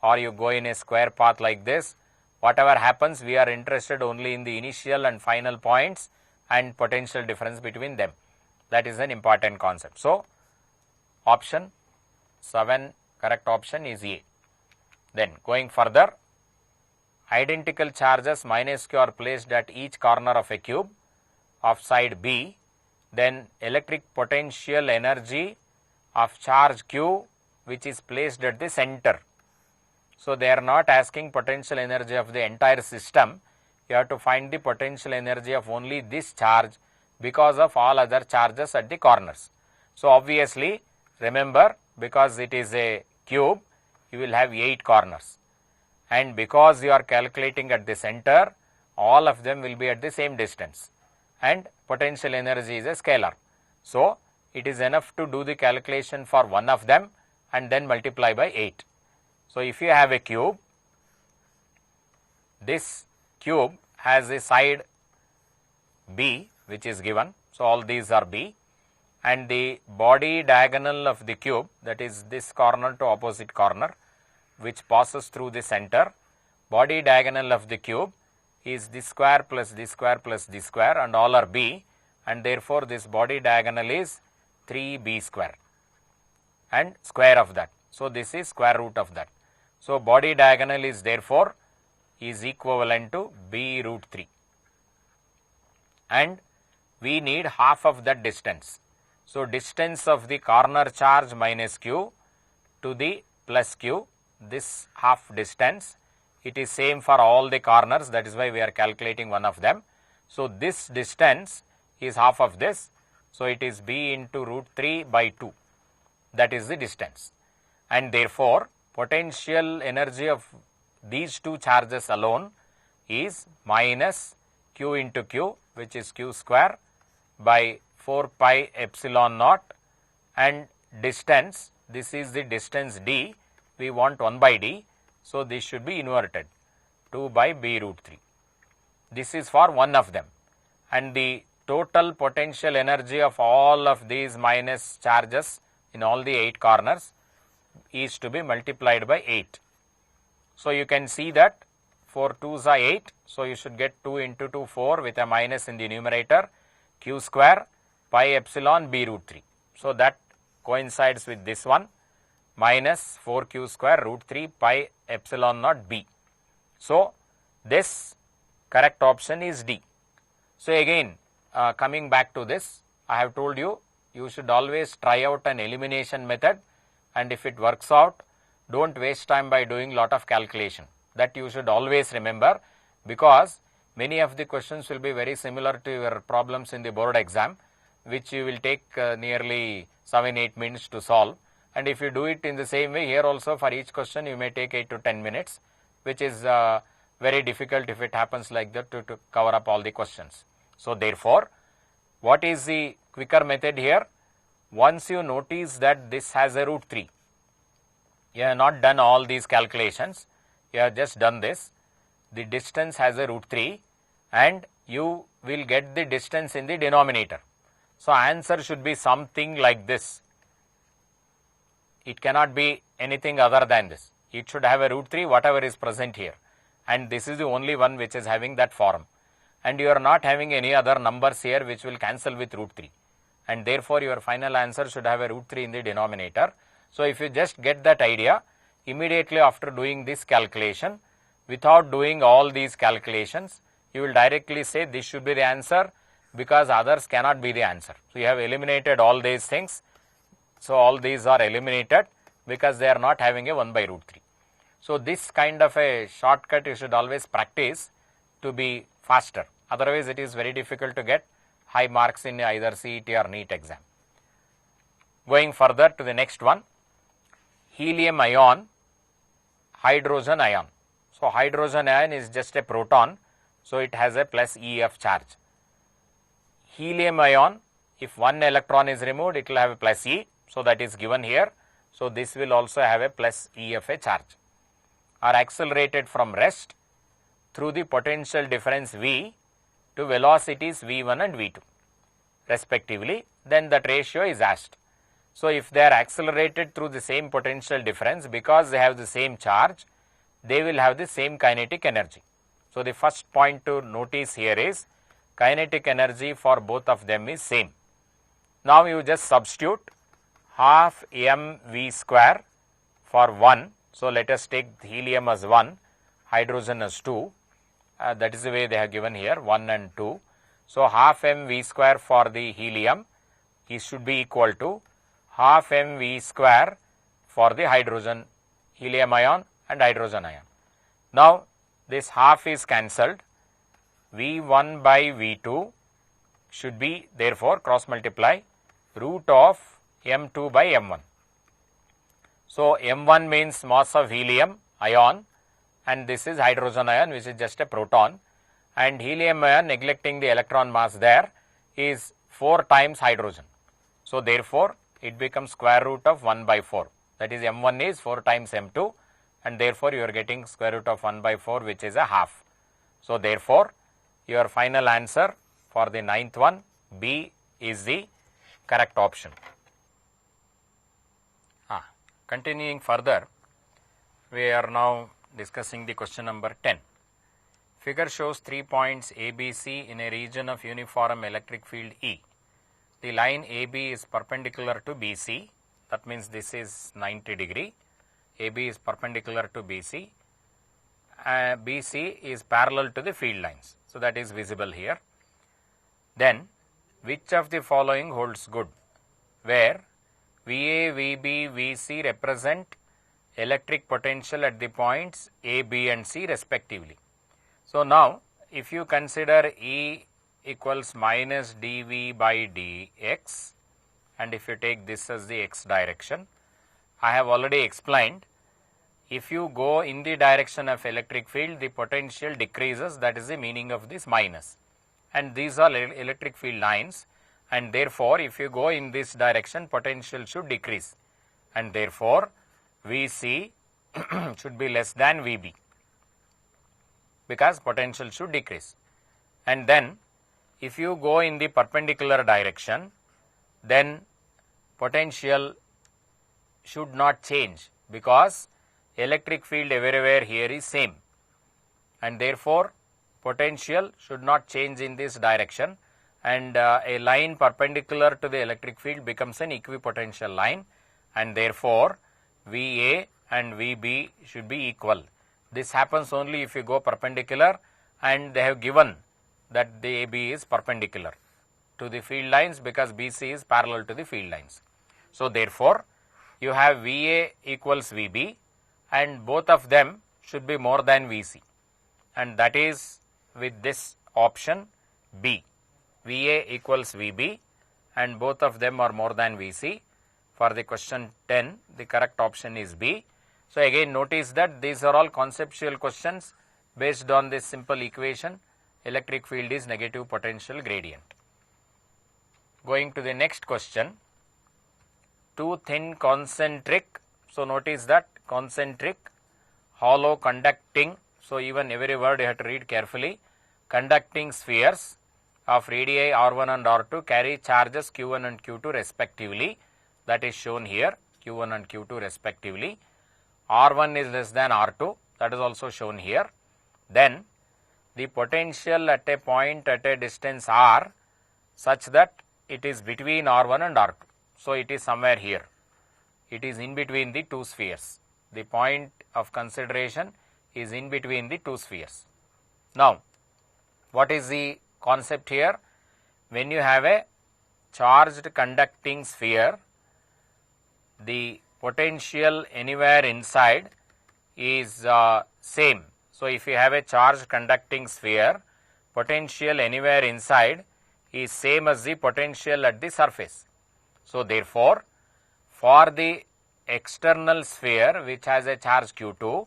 or you go in a square path like this. Whatever happens, we are interested only in the initial and final points and potential difference between them. That is an important concept. So, option 7 correct option is A. Then going further, identical charges minus q are placed at each corner of a cube of side B, then electric potential energy of charge q which is placed at the center. So, they are not asking potential energy of the entire system, you have to find the potential energy of only this charge because of all other charges at the corners. So, obviously, remember, because it is a cube, you will have 8 corners, and because you are calculating at the center, all of them will be at the same distance, and potential energy is a scalar. So, it is enough to do the calculation for one of them and then multiply by 8. So, if you have a cube, this cube has a side B which is given. So, all these are B, and the body diagonal of the cube, that is this corner to opposite corner, which passes through the center, body diagonal of the cube is this square plus this square plus this square, and all are B, and therefore, this body diagonal is 3B square and square of that. So, this is square root of that. So, body diagonal is therefore is equivalent to B root 3, and we need half of that distance. So, distance of the corner charge minus Q to the plus Q, this half distance, it is same for all the corners, that is why we are calculating one of them. So, this distance is half of this. So, it is B into root 3 by 2, that is the distance, and therefore, potential energy of these two charges alone is minus Q into Q, which is Q square by 4 pi epsilon naught, and distance, this is the distance D, we want 1 by D. So, this should be inverted, 2 by B root 3. This is for one of them, and the total potential energy of all of these minus charges in all the 8 corners is to be multiplied by 8. So, you can see that 4 2s are 8. So, you should get 2 into 2 4 with a minus in the numerator, Q square pi epsilon B root 3. So, that coincides with this one, minus 4Q square root 3 pi epsilon naught B. So, this correct option is D. So, again coming back to this, I have told you, you should always try out an elimination method, and if it works out, don't waste time by doing lot of calculation. That you should always remember, because many of the questions will be very similar to your problems in the board exam, which you will take nearly 7-8 minutes to solve. And if you do it in the same way here also, for each question you may take 8 to 10 minutes, which is very difficult if it happens like that to cover up all the questions. So, therefore, what is the quicker method here? Once you notice that this has a root 3, you have not done all these calculations, you have just done this, the distance has a root 3, and you will get the distance in the denominator. So, answer should be something like this. It cannot be anything other than this. It should have a root 3 whatever is present here, and this is the only one which is having that form, and you are not having any other numbers here which will cancel with root 3, and therefore, your final answer should have a root 3 in the denominator. So, if you just get that idea, immediately after doing this calculation, without doing all these calculations, you will directly say this should be the answer, because others cannot be the answer. So, you have eliminated all these things. So, all these are eliminated because they are not having a 1 by root 3. So, this kind of a shortcut you should always practice to be faster. Otherwise, it is very difficult to get high marks in either CET or NEET exam. Going further to the next one, helium ion, hydrogen ion. So, hydrogen ion is just a proton. So, it has a plus EF charge. Helium ion, if one electron is removed, it will have a plus E. So, that is given here. So, this will also have a plus EFA charge, are accelerated from rest through the potential difference V to velocities V1 and V2 respectively, then that ratio is asked. So, if they are accelerated through the same potential difference, because they have the same charge, they will have the same kinetic energy. So, the first point to notice here is kinetic energy for both of them is same. Now, you just substitute half mv square for 1. So, let us take helium as 1, hydrogen as 2, that is the way they have given here 1 and 2. So, half mv square for the helium is should be equal to half mv square for the hydrogen, helium ion and hydrogen ion. Now, this half is cancelled, V1 by V2 should be therefore cross multiply root of M2 by M1. So, M1 means mass of helium ion, and this is hydrogen ion which is just a proton, and helium ion, neglecting the electron mass there, is 4 times hydrogen. So, therefore, it becomes square root of 1 by 4. that is m1 is 4 times m2, and therefore you are getting square root of 1 by 4, which is a half. So therefore your final answer for the ninth one, B, is the correct option. Continuing further, we are now discussing the question number 10. Figure shows 3 points A, B, C in a region of uniform electric field E. The line AB is perpendicular to BC, that means this is 90 degree. AB is perpendicular to BC, BC is parallel to the field lines. So that is visible here. Then which of the following holds good, where VA, VB, VC represent electric potential at the points A, B and C respectively. So now if you consider E equals minus dV by dx, and if you take this as the x direction, I have already explained, if you go in the direction of electric field, the potential decreases, that is the meaning of this minus, and these are electric field lines, and therefore if you go in this direction, potential should decrease, and therefore VC should be less than VB, because potential should decrease. And then if you go in the perpendicular direction, then potential should not change, because electric field everywhere here is same, and therefore potential should not change in this direction, and a line perpendicular to the electric field becomes an equipotential line, and therefore VA and VB should be equal. This happens only if you go perpendicular, and they have given that the AB is perpendicular to the field lines, because BC is parallel to the field lines. So therefore you have VA equals VB, and both of them should be more than VC, and that is with this option B. VA equals VB and both of them are more than VC. For the question 10, the correct option is B. So again notice that these are all conceptual questions based on this simple equation, electric field is negative potential gradient. Going to the next question, two thin concentric, so notice that concentric, hollow, conducting, so even every word you have to read carefully, conducting spheres of radii R1 and R2 carry charges Q1 and Q2 respectively, that is shown here, Q1 and Q2 respectively. R1 is less than R2, that is also shown here. Then the potential at a point at a distance R such that it is between R1 and R2. So it is somewhere here, it is in between the two spheres. The point of consideration is in between the two spheres. Now what is the concept here? When you have a charged conducting sphere, the potential anywhere inside is same. So if you have a charged conducting sphere, potential anywhere inside is same as the potential at the surface. So therefore for the external sphere which has a charge Q2,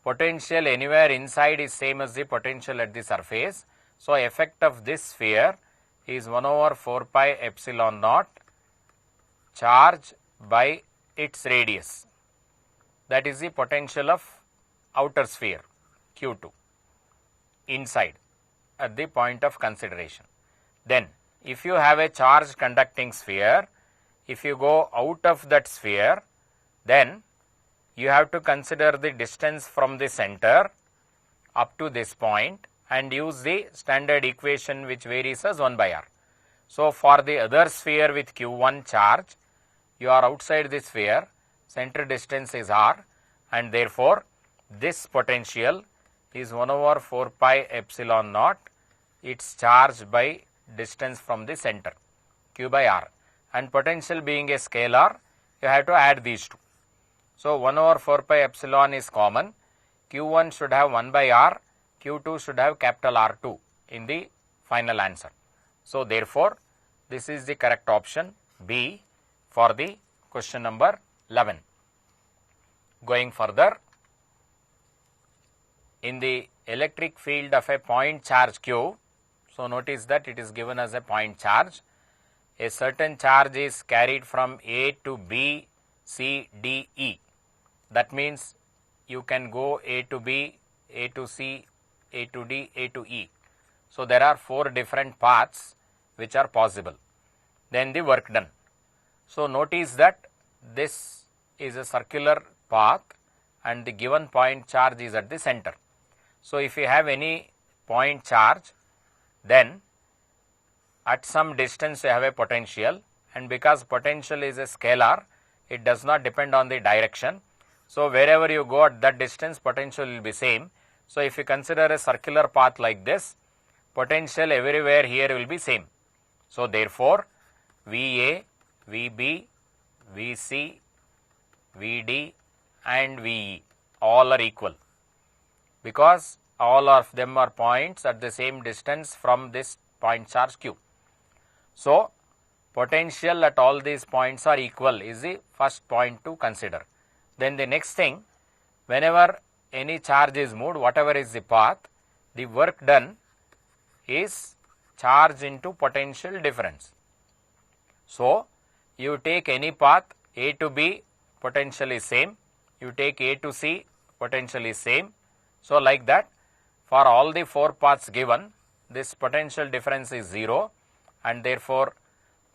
potential anywhere inside is same as the potential at the surface. So effect of this sphere is 1 over 4 pi epsilon naught charge by its radius, that is the potential of outer sphere Q2 inside at the point of consideration. Then if you have a charged conducting sphere, if you go out of that sphere, then you have to consider the distance from the center up to this point and use the standard equation which varies as 1 by r. So for the other sphere with Q1 charge, you are outside the sphere, center distance is r, and therefore this potential is 1 over 4 pi epsilon naught, its charge by distance from the center, Q by r, and potential being a scalar, you have to add these two. So 1 over 4 pi epsilon is common, Q1 should have 1 by r, Q2 should have capital R2 in the final answer. So therefore this is the correct option B for the question number 11. Going further, in the electric field of a point charge Q, so notice that it is given as a point charge. A certain charge is carried from A to B C, D, E. That means you can go A to B, A to C, A to D, A to E. So there are 4 different paths which are possible. Then the work done. So notice that this is a circular path and the given point charge is at the center. So if you have any point charge, then at some distance you have a potential, and because potential is a scalar, it does not depend on the direction. So wherever you go at that distance, potential will be same. So if you consider a circular path like this, potential everywhere here will be same. So therefore, VA, VB, VC, VD and VE all are equal, because all of them are points at the same distance from this point charge Q. So potential at all these points are equal is the first point to consider. Then the next thing, whenever any charge is moved, whatever is the path, the work done is charge into potential difference. So you take any path, A to B, potential is same. You take A to C, potential is same. So like that, for all the 4 paths given, this potential difference is 0, and therefore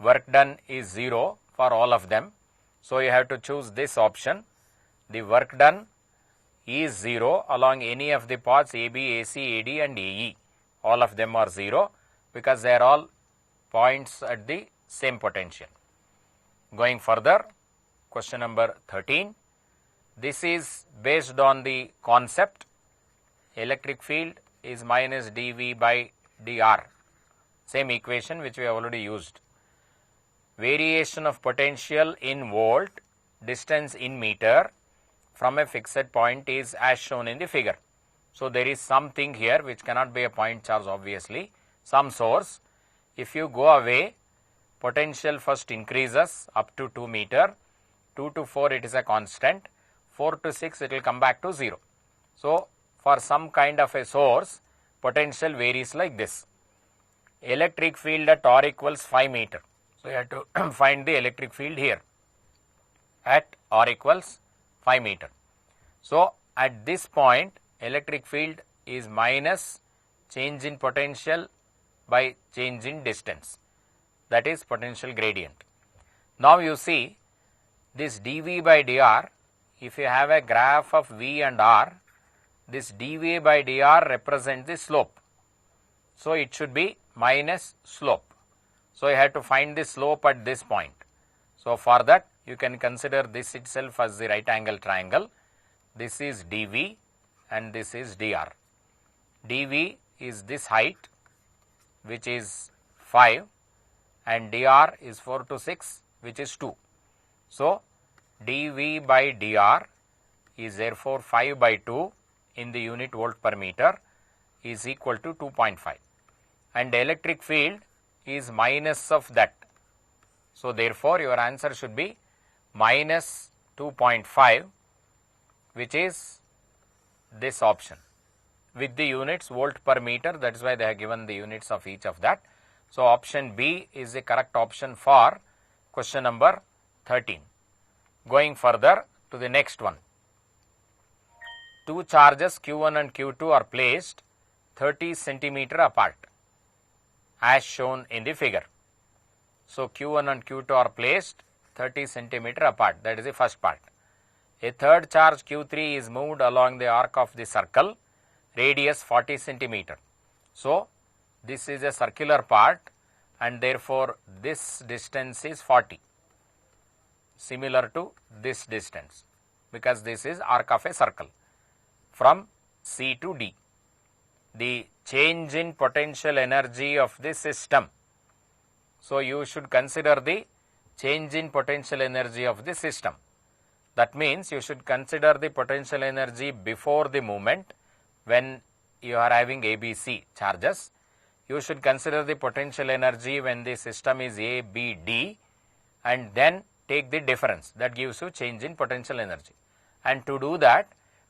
work done is 0 for all of them. So you have to choose this option. The work done is 0 along any of the paths AB, AC, AD and AE. All of them are 0 because they are all points at the same potential. Going further, question number 13. This is based on the concept electric field is minus dV by dr. Same equation which we have already used. Variation of potential in volt, distance in meter from a fixed point is as shown in the figure. So there is something here which cannot be a point charge obviously, some source. If you go away, potential first increases up to 2 meter, 2 to 4 it is a constant, 4 to 6 it will come back to 0. So for some kind of a source, potential varies like this. Electric field at r equals 5 meter. So you have to find the electric field here at r equals 5 meter. So at this point, electric field is minus change in potential by change in distance, that is potential gradient. Now you see this dV by dr, if you have a graph of V and R, this dV by dr represents the slope. So it should be minus slope. So you have to find the slope at this point. So for that you can consider this itself as the right angle triangle. This is dV and this is dr. dV is this height which is 5 and dr is 4 to 6 which is 2. So dV by dr is therefore 5 by 2 in the unit volt per meter is equal to 2.5, and the electric field is minus of that. So therefore your answer should be minus 2.5, which is this option with the units volt per meter. That is why they have given the units of each of that. So option B is the correct option for question number 13. Going further to the next one. 2 charges Q1 and Q2 are placed 30 centimeter apart as shown in the figure. So Q1 and Q2 are placed 30 centimeter apart, that is the first part. A third charge Q3 is moved along the arc of the circle, radius 40 centimeter. So this is a circular part and therefore this distance is 40, similar to this distance, because this is arc of a circle from C to D. The change in potential energy of the system. So you should consider the change in potential energy of the system. That means you should consider the potential energy before the movement when you are having ABC charges. You should consider the potential energy when the system is A, B, D, and then take the difference. That gives you change in potential energy. And to do that,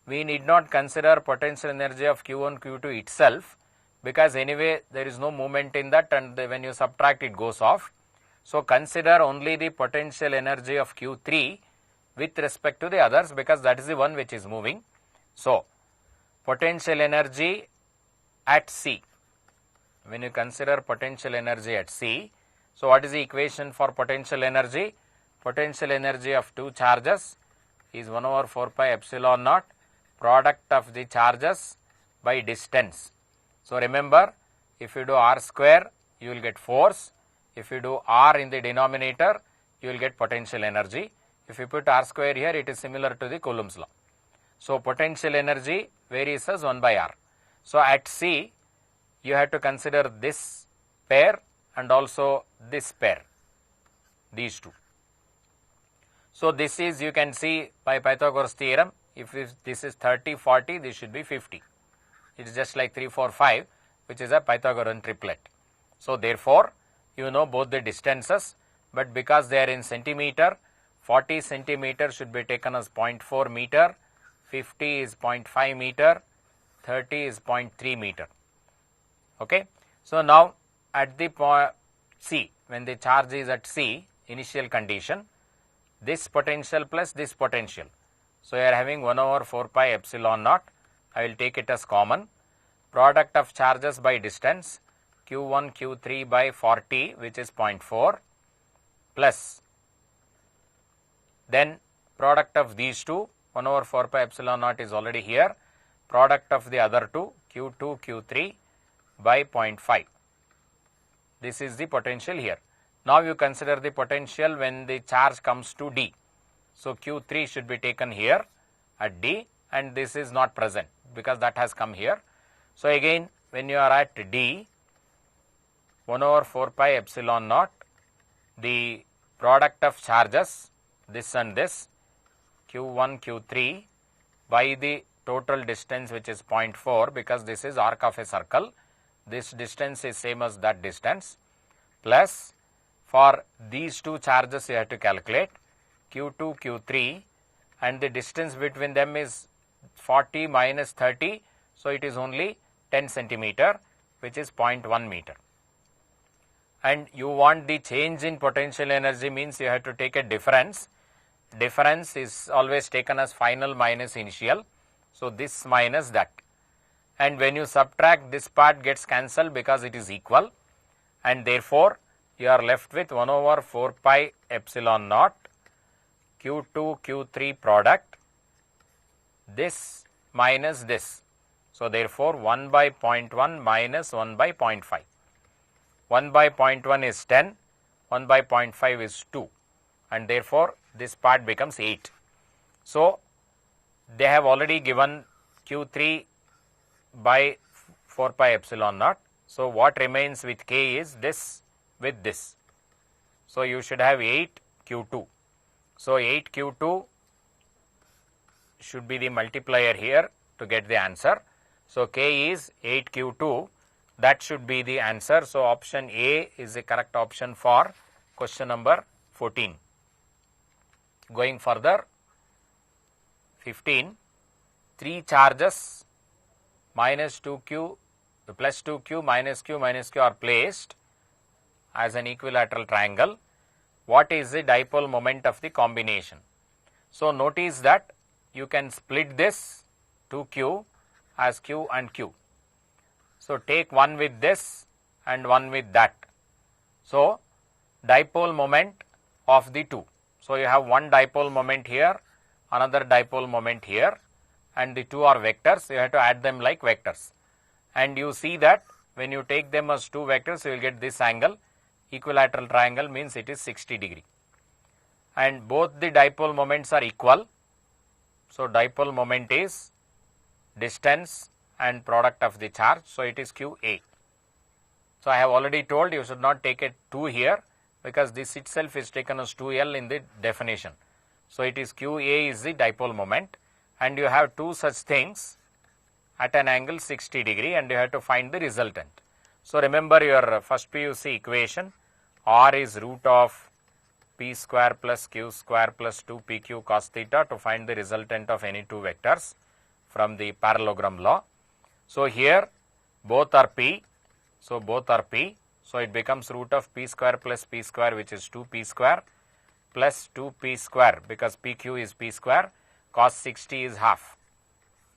we need not consider potential energy of Q1, Q2 itself, because anyway there is no movement in that, and when you subtract it goes off. So consider only the potential energy of Q3 with respect to the others, because that is the one which is moving. So, potential energy at C, when you consider potential energy at C, so what is the equation for potential energy? Potential energy of two charges is 1 over 4 pi epsilon naught product of the charges by distance. So, remember, if you do r square, you will get force. If you do r in the denominator, you will get potential energy. If you put r square here, it is similar to the Coulomb's law. So, potential energy varies as 1 by r. So, at C, you have to consider this pair and also this pair, these two. So, this is, you can see by Pythagoras theorem, if this is 30, 40, this should be 50. It is just like 3, 4, 5, which is a Pythagorean triplet. So, therefore, you know both the distances, but because they are in centimeter, 40 centimeter should be taken as 0.4 meter, 50 is 0.5 meter, 30 is 0.3 meter. Okay. So, now at the point C, when the charge is at C, initial condition, this potential plus this potential. So, you are having 1 over 4 pi epsilon naught, I will take it as common, product of charges by distance q1 q3 by 40, which is 0.4, plus then product of these two, 1 over 4 pi epsilon naught is already here, product of the other two, q2 q3 by 0.5. This is the potential here. Now, you consider the potential when the charge comes to D. So, q3 should be taken here at D, and this is not present because that has come here. So, again when you are at D, 1 over 4 pi epsilon naught, the product of charges, this and this, q1 q3 by the total distance, which is 0.4, because this is arc of a circle, this distance is same as that distance, plus for these two charges you have to calculate q2 q3, and the distance between them is 40 minus 30. So, it is only 10 centimeter, which is 0.1 meter. And you want the change in potential energy, means you have to take a difference. Difference is always taken as final minus initial. So, this minus that, and when you subtract, this part gets cancelled because it is equal, and therefore, you are left with 1 over 4 pi epsilon naught q2 q3 product, this minus this. So, therefore, 1 by 0.1 minus 1 by 0.5. 1 by 0.1 is 10, 1 by 0.5 is 2, and therefore, this part becomes 8. So, they have already given q3 by 4 pi epsilon naught. So, what remains with k is this with this. So, you should have 8 q2. So, 8 q2 should be the multiplier here to get the answer. So, k is 8 q2, that should be the answer. So, option A is the correct option for question number 14. Going further, 15, 3 charges minus 2q plus 2q minus q are placed as an equilateral triangle. What is the dipole moment of the combination? So, notice that you can split this 2q as q and q. So, take one with this and one with that. So, dipole moment of the two. So, you have one dipole moment here, another dipole moment here, and the two are vectors. You have to add them like vectors, and you see that when you take them as two vectors, you will get this angle. Equilateral triangle means it is 60 degree, and both the dipole moments are equal. So, dipole moment is distance and product of the charge. So, it is qa. So, I have already told you should not take a 2 here, because this itself is taken as 2L in the definition. So, it is qa is the dipole moment, and you have two such things at an angle 60 degree, and you have to find the resultant. So, remember your first PUC equation, R is root of p square plus q square plus 2pq cos theta to find the resultant of any two vectors from the parallelogram law. So, here both are p. So, both are p. So, it becomes root of p square plus p square, which is 2p square, plus 2p square, because pq is p square, cos 60 is half.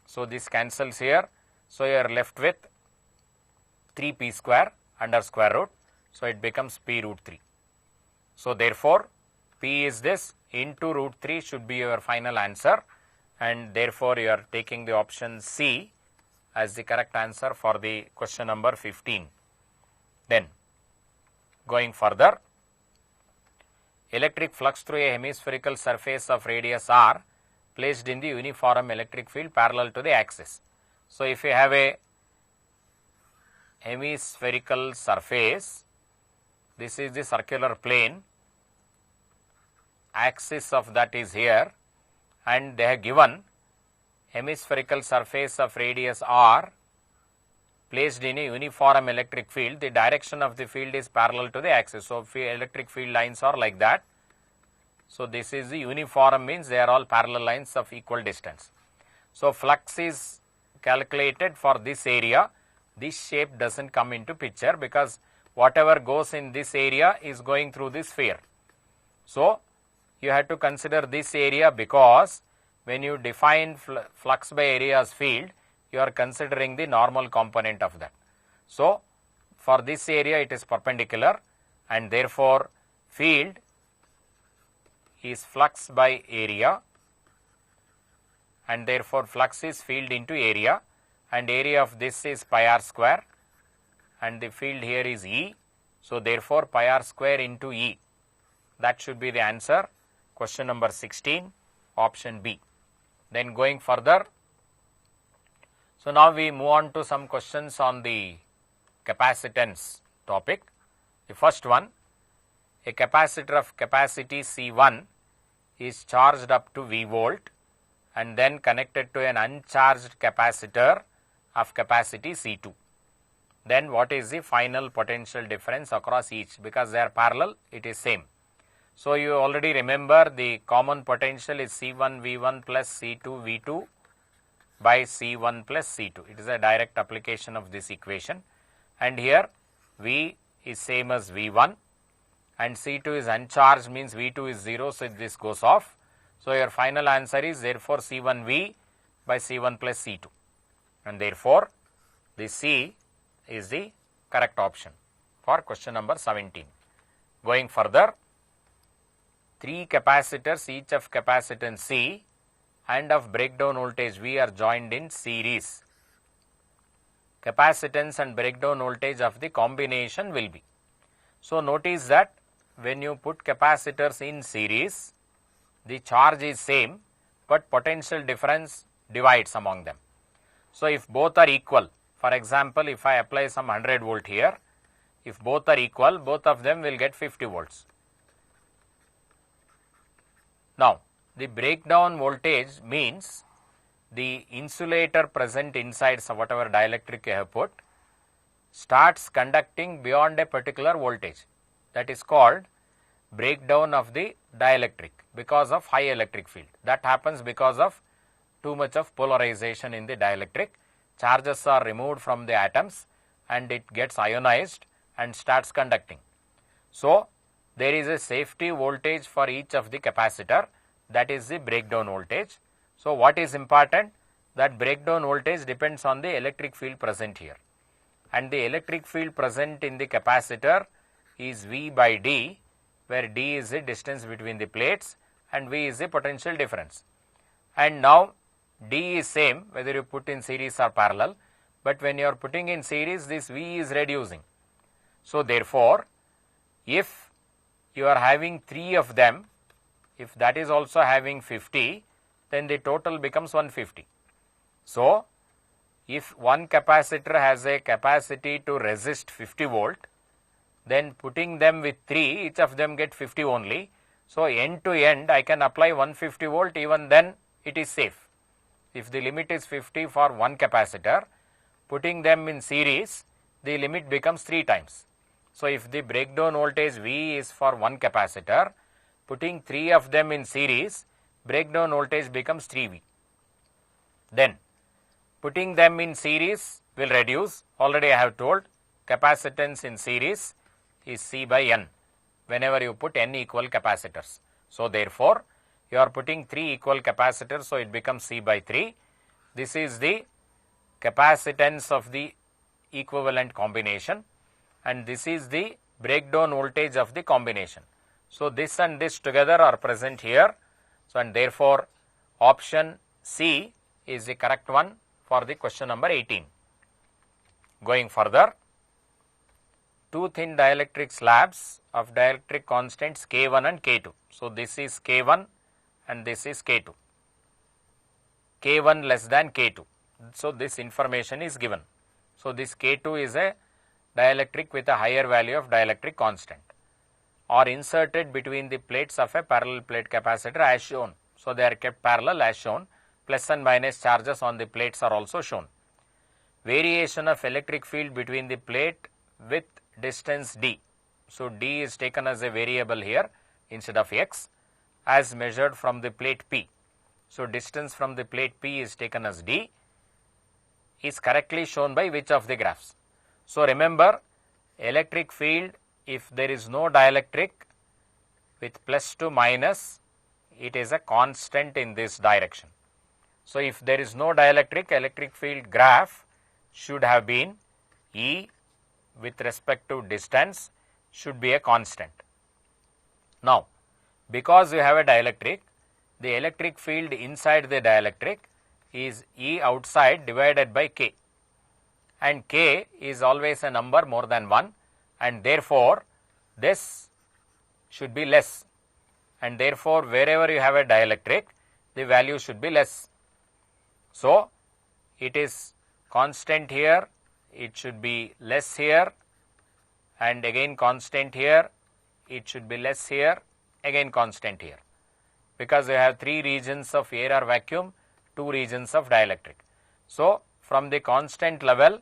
So this cancels here. So you are left with 3p square under square root. So it becomes p root 3. So therefore, p is this into root 3 should be your final answer, and therefore you are taking the option C as the correct answer for the question number 15. Then going further, electric flux through a hemispherical surface of radius r placed in the uniform electric field parallel to the axis. So if you have a hemispherical surface, this is the circular plane, axis of that is here, and they have given hemispherical surface of radius r placed in a uniform electric field. The direction of the field is parallel to the axis. So electric field lines are like that. So this is the uniform, means they are all parallel lines of equal distance. So flux is calculated for this area. This shape doesn't come into picture because whatever goes in this area is going through this sphere. So you have to consider this area, because when you define flux by areas field, you are considering the normal component of that. So for this area it is perpendicular, and therefore field is flux by area, and therefore flux is field into area, and area of this is pi r square, and the field here is E. So therefore pi r square into E. That should be the answer. Question number 16, option B. Then going further, so now we move on to some questions on the capacitance topic. The first one, a capacitor of capacity C1 is charged up to V volt and then connected to an uncharged capacitor of capacity C2. Then what is the final potential difference across each? Because they are parallel, it is same. So you already remember the common potential is C1 V1 plus C2 V2 by C1 plus C2. It is a direct application of this equation, and here V is same as V1 and C2 is uncharged, means V2 is 0, so this goes off. So your final answer is therefore C1V by C1 plus C2, and therefore the C is the correct option for question number 17. Going further, 3 capacitors each of capacitance C and of breakdown voltage V are joined in series. Capacitance and breakdown voltage of the combination will be. So notice that when you put capacitors in series, the charge is same, but potential difference divides among them. So if both are equal, for example, if I apply some 100 volt here, if both are equal, both of them will get 50 volts. Now, the breakdown voltage means the insulator present inside, so whatever dielectric you have put, starts conducting beyond a particular voltage. That is called breakdown of the dielectric because of high electric field. That happens because of too much of polarization in the dielectric. Charges are removed from the atoms and it gets ionized and starts conducting. So there is a safety voltage for each of the capacitor, that is the breakdown voltage. So what is important? That breakdown voltage depends on the electric field present here, and the electric field present in the capacitor is V by D, where D is the distance between the plates and V is the potential difference. And now D is same whether you put in series or parallel, but when you are putting in series, this V is reducing. So therefore, if you are having 3 of them, if that is also having 50, then the total becomes 150. So if one capacitor has a capacity to resist 50 volt, then putting them with 3, each of them get 50 only. So end to end I can apply 150 volt, even then it is safe. If the limit is 50 for one capacitor, putting them in series, the limit becomes 3 times. So if the breakdown voltage V is for one capacitor, putting 3 of them in series, breakdown voltage becomes 3V. Then putting them in series will reduce. Already I have told capacitance in series is C by N whenever you put N equal capacitors. So therefore, you are putting 3 equal capacitors, so it becomes C by 3. This is the capacitance of the equivalent combination, and this is the breakdown voltage of the combination. So this and this together are present here. So and therefore, option C is the correct one for the question number 18. Going further, two thin dielectric slabs of dielectric constants K1 and K2. So this is K1 and this is K2. K1 less than K2. So this information is given. So this K2 is a dielectric with a higher value of dielectric constant, are inserted between the plates of a parallel plate capacitor as shown. So they are kept parallel as shown. Plus and minus charges on the plates are also shown. Variation of electric field between the plate with distance d. So d is taken as a variable here instead of x, as measured from the plate P. So distance from the plate P is taken as d, is correctly shown by which of the graphs? So remember, electric field, if there is no dielectric with plus to minus, it is a constant in this direction. So if there is no dielectric, electric field graph should have been E with respect to distance should be a constant. Now, because you have a dielectric, the electric field inside the dielectric is E outside divided by K, and K is always a number more than 1, and therefore this should be less, and therefore wherever you have a dielectric, the value should be less. So it is constant here, it should be less here, and again constant here, it should be less here, again constant here, because you have 3 regions of air or vacuum, 2 regions of dielectric. So from the constant level,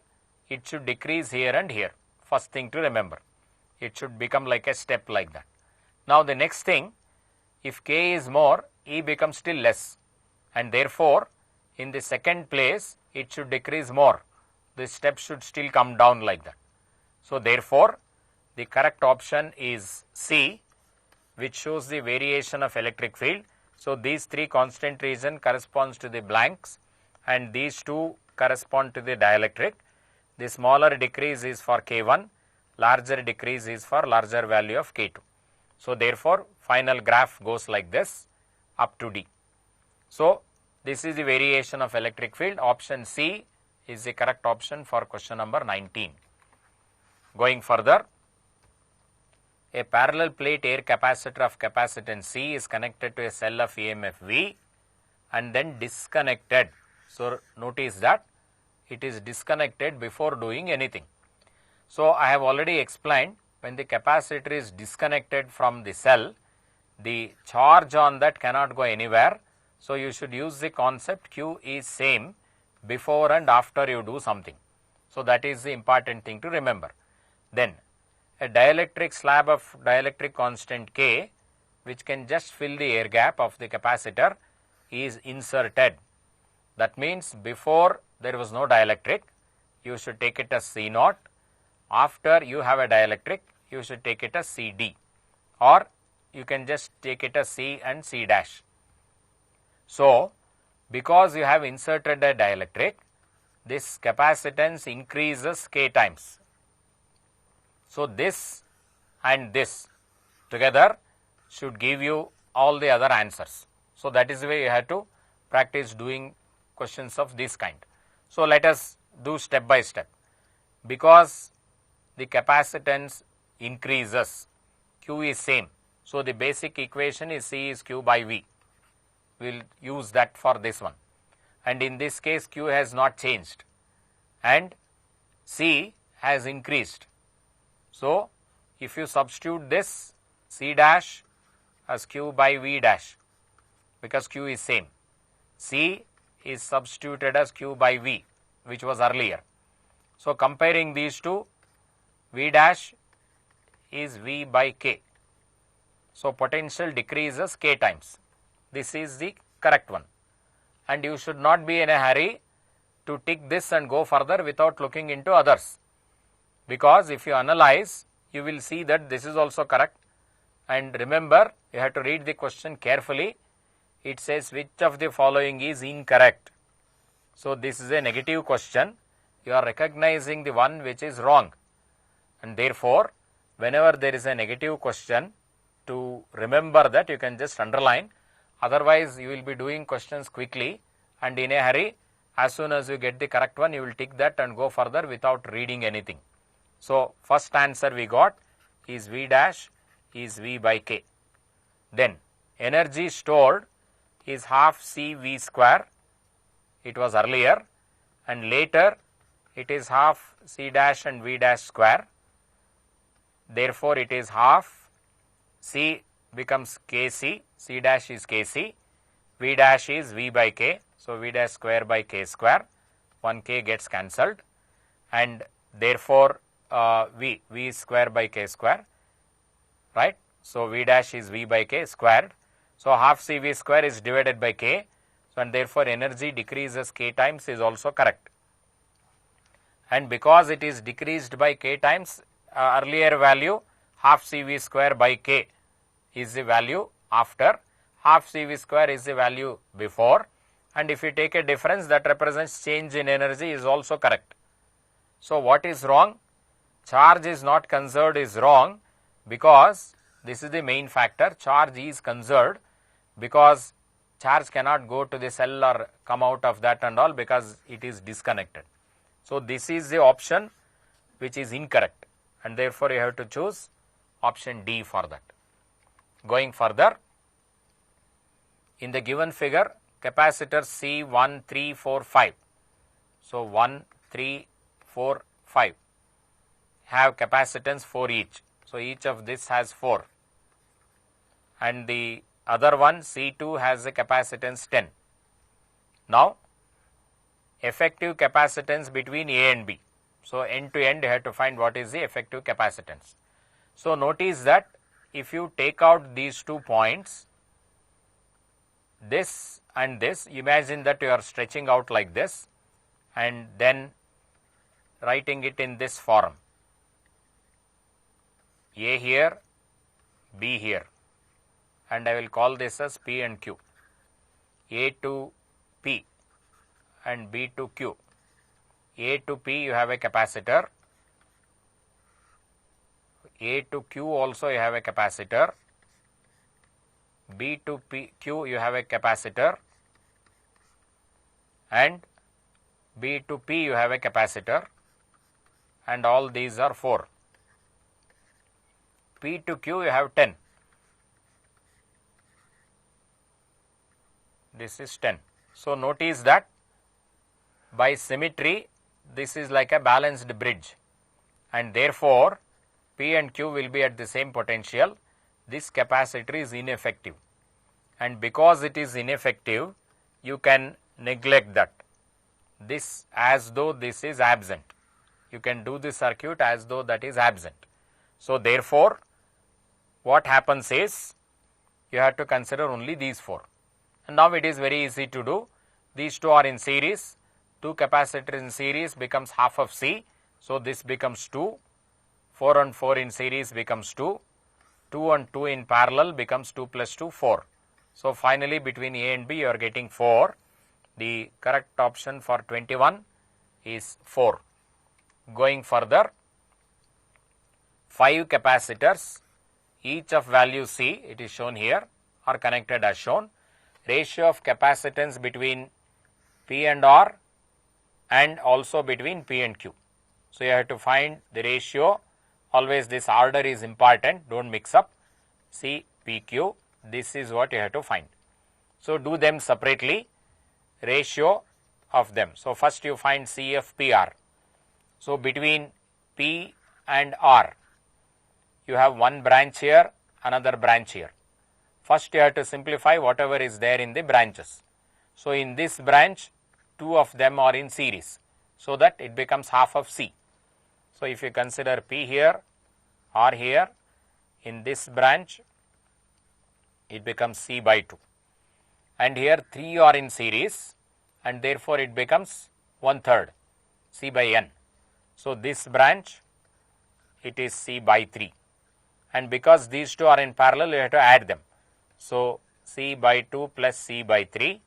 it should decrease here and here. First thing to remember, it should become like a step like that. Now the next thing, if K is more, E becomes still less, and therefore in the second place it should decrease more. This step should still come down like that. So therefore the correct option is C, which shows the variation of electric field. So these 3 constant region corresponds to the blanks, and these 2 correspond to the dielectric. The smaller decrease is for K1, larger decrease is for larger value of K2. So therefore final graph goes like this up to D. So this is the variation of electric field. Option C is the correct option for question number 19. Going further, a parallel plate air capacitor of capacitance C is connected to a cell of EMF V and then disconnected. So notice that it is disconnected before doing anything. So I have already explained, when the capacitor is disconnected from the cell, the charge on that cannot go anywhere. So you should use the concept Q is same before and after you do something. So that is the important thing to remember. Then a dielectric slab of dielectric constant K, which can just fill the air gap of the capacitor, is inserted. That means before there was no dielectric, you should take it as C naught. After you have a dielectric, you should take it as CD, or you can just take it as C and C dash. So because you have inserted a dielectric, this capacitance increases K times. So this and this together should give you all the other answers. So that is the way you have to practice doing questions of this kind. So let us do step by step. Because the capacitance increases, Q is same. So the basic equation is C is Q by V. We will use that for this one. And in this case, Q has not changed and C has increased. So if you substitute this C dash as Q by V dash, because Q is same, C is substituted as Q by V, which was earlier. So comparing these two, V dash is V by K. So potential decreases K times. This is the correct one. And you should not be in a hurry to tick this and go further without looking into others. Because if you analyze, you will see that this is also correct and remember, you have to read the question carefully. It says which of the following is incorrect. So this is a negative question. You are recognizing the one which is wrong, and therefore whenever there is a negative question, to remember that you can just underline, otherwise you will be doing questions quickly and in a hurry. As soon as you get the correct one, you will tick that and go further without reading anything. So first answer we got is V dash is V by K. Then energy stored is half CV square. It was earlier, and later it is half C dash and V dash square. Therefore it is half C becomes Kc, C dash is Kc, V dash is V by K. So V dash square by K square, 1K gets cancelled, and therefore V square by K square, right. So V dash is V by K squared. So half CV square is divided by K, so and therefore energy decreases K times is also correct. And because it is decreased by K times, earlier value half CV square by K is the value after, half CV square is the value before, and if you take a difference that represents change in energy is also correct. So what is wrong? Charge is not conserved is wrong, because this is the main factor. Charge is conserved because charge cannot go to the cell or come out of that and all, because it is disconnected. So this is the option which is incorrect, and therefore you have to choose option D for that. Going further, in the given figure, capacitor C1, 3, 4, 5. So 1, 3, 4, 5 have capacitance 4 each. So each of this has 4, and the other one C2 has a capacitance 10. Now effective capacitance between A and B. So end to end you have to find what is the effective capacitance. So notice that if you take out these 2 points, this and this, imagine that you are stretching out like this and then writing it in this form, A here, B here, and I will call this as P and Q, A to P and B to Q. A to P you have a capacitor, A to Q also you have a capacitor, B to Q you have a capacitor, and B to P you have a capacitor, and all these are 4. P to Q you have 10. This is 10. So notice that by symmetry this is like a balanced bridge, and therefore P and Q will be at the same potential. This capacitor is ineffective, and because it is ineffective, you can neglect that. This as though this is absent. You can do the circuit as though that is absent. So therefore, what happens is you have to consider only these 4. And now it is very easy to do. These 2 are in series. 2 capacitors in series becomes half of C. So this becomes 2. 4 and 4 in series becomes 2. 2 and 2 in parallel becomes 2 plus 2, 4. So finally between A and B you are getting 4. The correct option for 21 is 4. Going further, 5 capacitors, each of value C, it is shown here, are connected as shown. Ratio of capacitance between P and R and also between P and Q. So you have to find the ratio. Always this order is important, don't mix up. C, P, Q, this is what you have to find. So do them separately, ratio of them. So first you find CFPR. So between P and R, you have one branch here, another branch here. First you have to simplify whatever is there in the branches. So in this branch, 2 of them are in series, so that it becomes half of C. So if you consider P here, R here, in this branch, it becomes C by 2. And here 3 are in series, and therefore it becomes 1/3, C by N. So this branch, it is C by 3. and because these two are in parallel, you have to add them. So, C by 2 plus C by 3,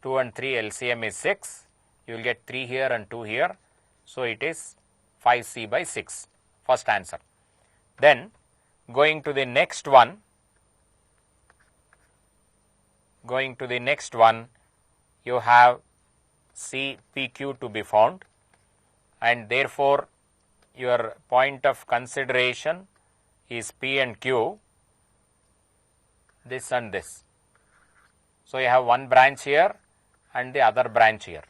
2 and 3 LCM is 6, you will get 3 here and 2 here. So, it is 5C by 6, first answer. Then going to the next one, you have C PQ to be found, and therefore, your point of consideration is P and Q, this and this. So, you have one branch here and the other branch here.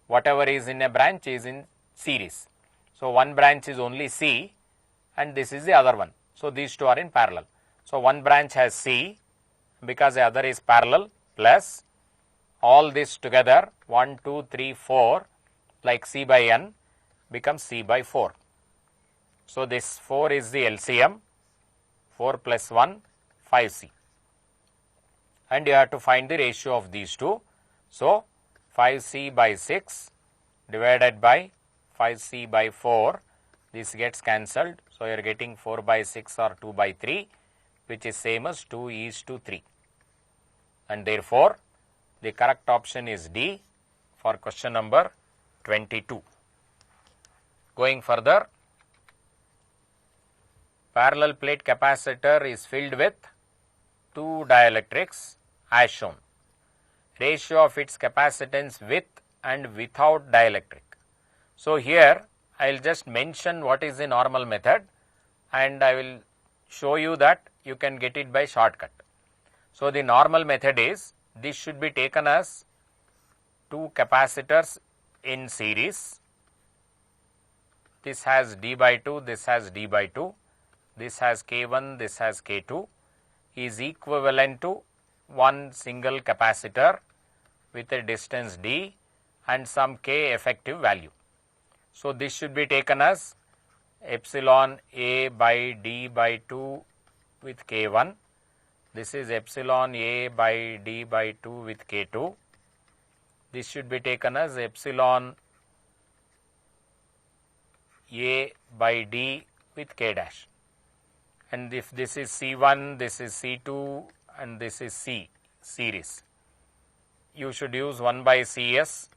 Whatever is in a branch is in series. So, one branch is only C and this is the other one. So, these two are in parallel. So, one branch has C because the other is parallel plus all this together 1, 2, 3, 4 like C by N becomes C by 4. So, this 4 is the LCM, 4 plus 1, 5C, and you have to find the ratio of these two. So, 5C by 6 divided by 5C by 4, this gets cancelled. So, you are getting 4 by 6 or 2 by 3, which is same as 2:3, and therefore, the correct option is D for question number 22. Going further, parallel plate capacitor is filled with two dielectrics as shown. Ratio of its capacitance with and without dielectric. So, here I will just mention what is the normal method and I will show you that you can get it by shortcut. So, the normal method is this should be taken as two capacitors in series. This has D by 2, this has D by 2, this has K1, this has K2 is equivalent to one single capacitor with a distance D and some K effective value. So, this should be taken as epsilon A by D by 2 with K1. This is epsilon A by D by 2 with K2. This should be taken as epsilon A by D with K dash. And if this is C1, this is C2 and this is C series, you should use 1 by CS,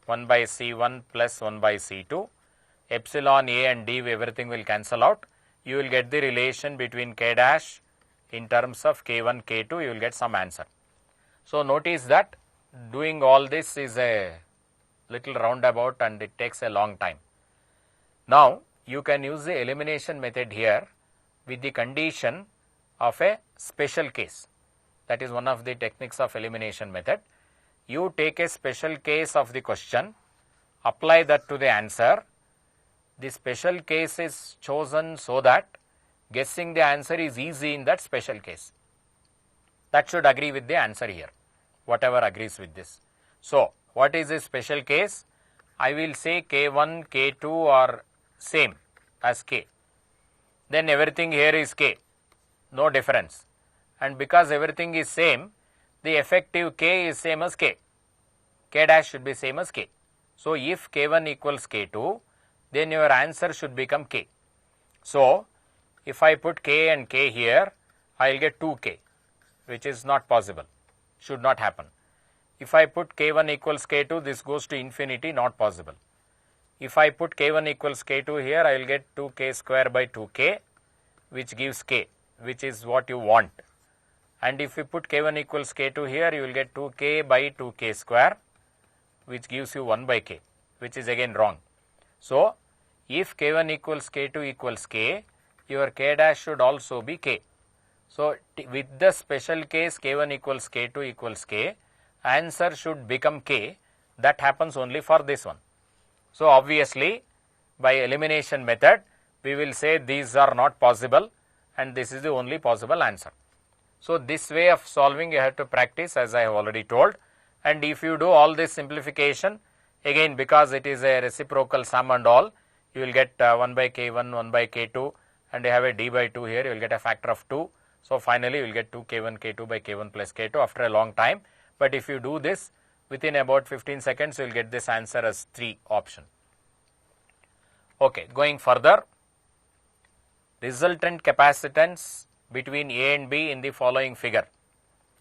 1 by C1 plus 1 by C2. Epsilon A and D, everything will cancel out. You will get the relation between K dash in terms of K1, K2, you will get some answer. So, notice that doing all this is a little roundabout and it takes a long time. Now, you can use the elimination method here with the condition of a special case. That is one of the techniques of elimination method. You take a special case of the question, apply that to the answer. The special case is chosen so that guessing the answer is easy in that special case. That should agree with the answer here, whatever agrees with this. So, what is a special case? I will say K1, K2 are same as K. Then everything here is K, no difference. And because everything is same, the effective K is same as K. K dash should be same as K. So, if K1 equals K2, then your answer should become K. So, if I put K and K here, I will get 2K, which is not possible, should not happen. If I put K1 equals K2, this goes to infinity, not possible. If I put K1 equals K2 here, I will get 2K square by 2K, which gives K, which is what you want. And if you put K1 equals K2 here, you will get 2K by 2K square, which gives you 1 by K, which is again wrong. So, if K1 equals K2 equals K, your K dash should also be K. So, with the special case K1 equals K2 equals K, answer should become K. That happens only for this one. So, obviously, by elimination method, we will say these are not possible and this is the only possible answer. So, this way of solving you have to practice, as I have already told, and if you do all this simplification, again because it is a reciprocal sum and all, you will get 1 by K1, 1 by K2 and you have a D by 2 here, you will get a factor of 2. So, finally, you will get 2 K1 K2 by K1 plus K2 after a long time, but if you do this within about 15 seconds, you will get this answer as 3 option. Okay, going further, resultant capacitance between A and B in the following figure.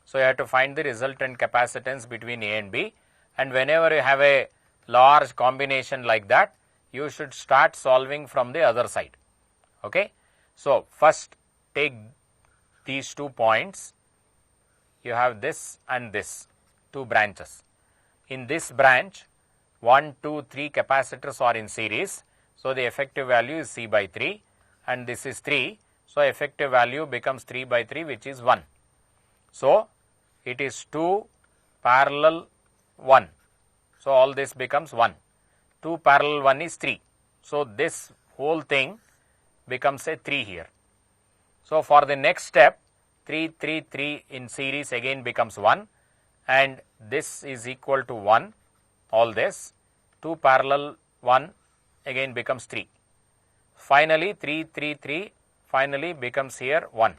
So, you have to find the resultant capacitance between A and B, and whenever you have a large combination like that, you should start solving from the other side. Okay. So, first take these 2 points, you have this and this 2 branches. In this branch 1, 2, 3 capacitors are in series. So, the effective value is C by 3 and this is 3. So, effective value becomes 3 by 3, which is 1. So, it is 2 parallel 1. So, all this becomes 1. 2 parallel 1 is 3. So, this whole thing becomes a 3 here. So, for the next step 3, 3, 3 in series again becomes 1 and this is equal to 1, all this 2 parallel 1 again becomes 3. Finally, 3, 3, 3 finally becomes here 1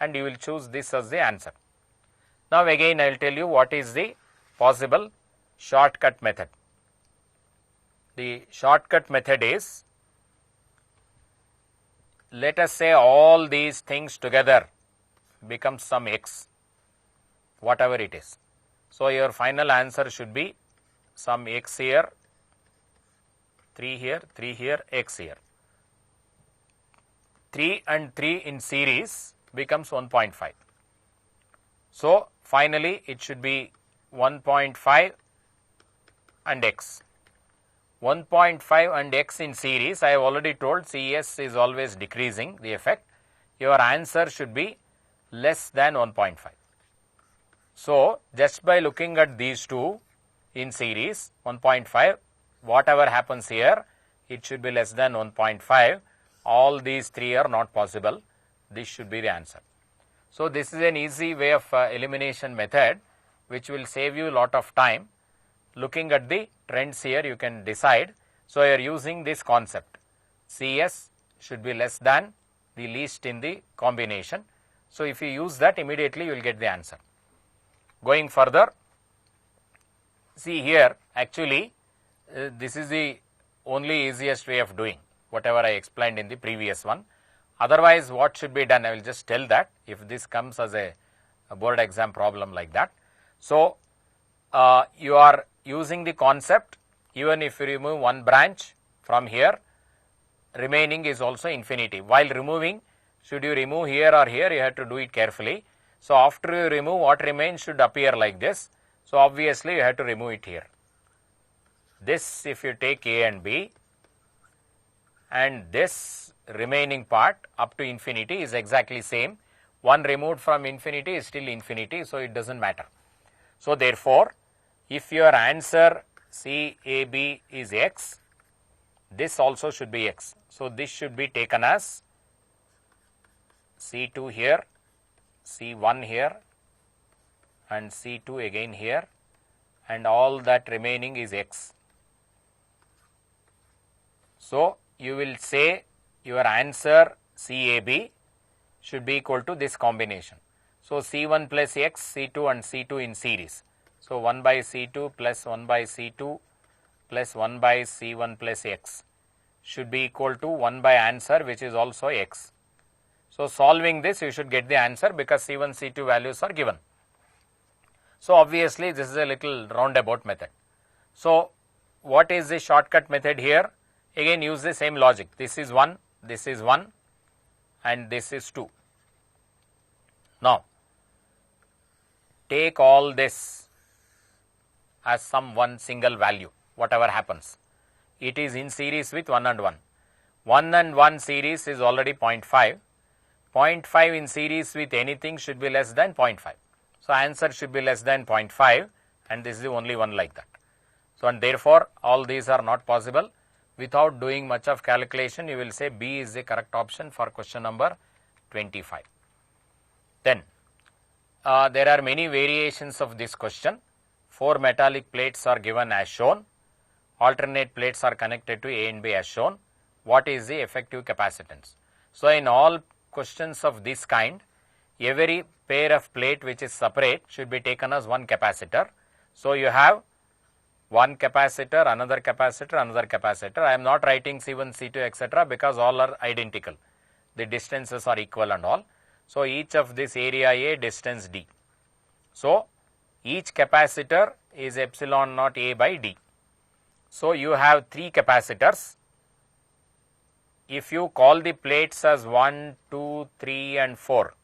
and you will choose this as the answer. Now, again I will tell you what is the possible shortcut method. The shortcut method is, let us say all these things together become some x, whatever it is. So, your final answer should be some x here, 3 here, 3 here, x here. 3 and 3 in series becomes 1.5. So, finally, it should be 1.5 and x. 1.5 and x in series, I have already told CS is always decreasing the effect. Your answer should be less than 1.5. So, just by looking at these two in series 1.5, whatever happens here, it should be less than 1.5. All these 3 are not possible. This should be the answer. So, this is an easy way of elimination method which will save you a lot of time. Looking at the trends here, you can decide. So, you are using this concept, CS should be less than the least in the combination. So, if you use that, immediately you will get the answer. Going further, see here actually this is the only easiest way of doing whatever I explained in the previous one. Otherwise, what should be done, I will just tell that if this comes as a board exam problem like that. So, you are using the concept, even if you remove one branch from here, remaining is also infinity. While removing, should you remove here or here, you have to do it carefully. So, after you remove, what remains should appear like this. So, obviously, you have to remove it here. This if you take A and B, and this remaining part up to infinity is exactly same. One removed from infinity is still infinity, so it does not matter. So, therefore, if your answer CAB is x, this also should be x. So, this should be taken as C2 here, C1 here and C2 again here, and all that remaining is x. So, you will say your answer CAB should be equal to this combination. So, C1 plus x, C2 and C2 in series. So, 1 by C2 plus 1 by C2 plus 1 by C1 plus x should be equal to 1 by answer, which is also x. So, solving this, you should get the answer because C1, C2 values are given. So, obviously, this is a little roundabout method. So, what is the shortcut method here? Again, use the same logic. This is 1, and this is 2. Now, take all this as some one single value, whatever happens. It is in series with 1 and 1. 1 and 1 series is already 0.5. 0.5 in series with anything should be less than 0.5. So, answer should be less than 0.5 and this is the only one like that. So, and therefore, all these are not possible. Without doing much of calculation, you will say B is the correct option for question number 25. Then, there are many variations of this question. 4 metallic plates are given as shown. Alternate plates are connected to A and B as shown. What is the effective capacitance? So, in all questions of this kind, every pair of plate which is separate should be taken as one capacitor. So, you have one capacitor, another capacitor, another capacitor. I am not writing C1, C2, etc. because all are identical. the distances are equal and all. So, each of this area A, distance d. So, each capacitor is epsilon naught A by d. So, you have 3 capacitors. If you call the plates as 1, 2, 3 and 4,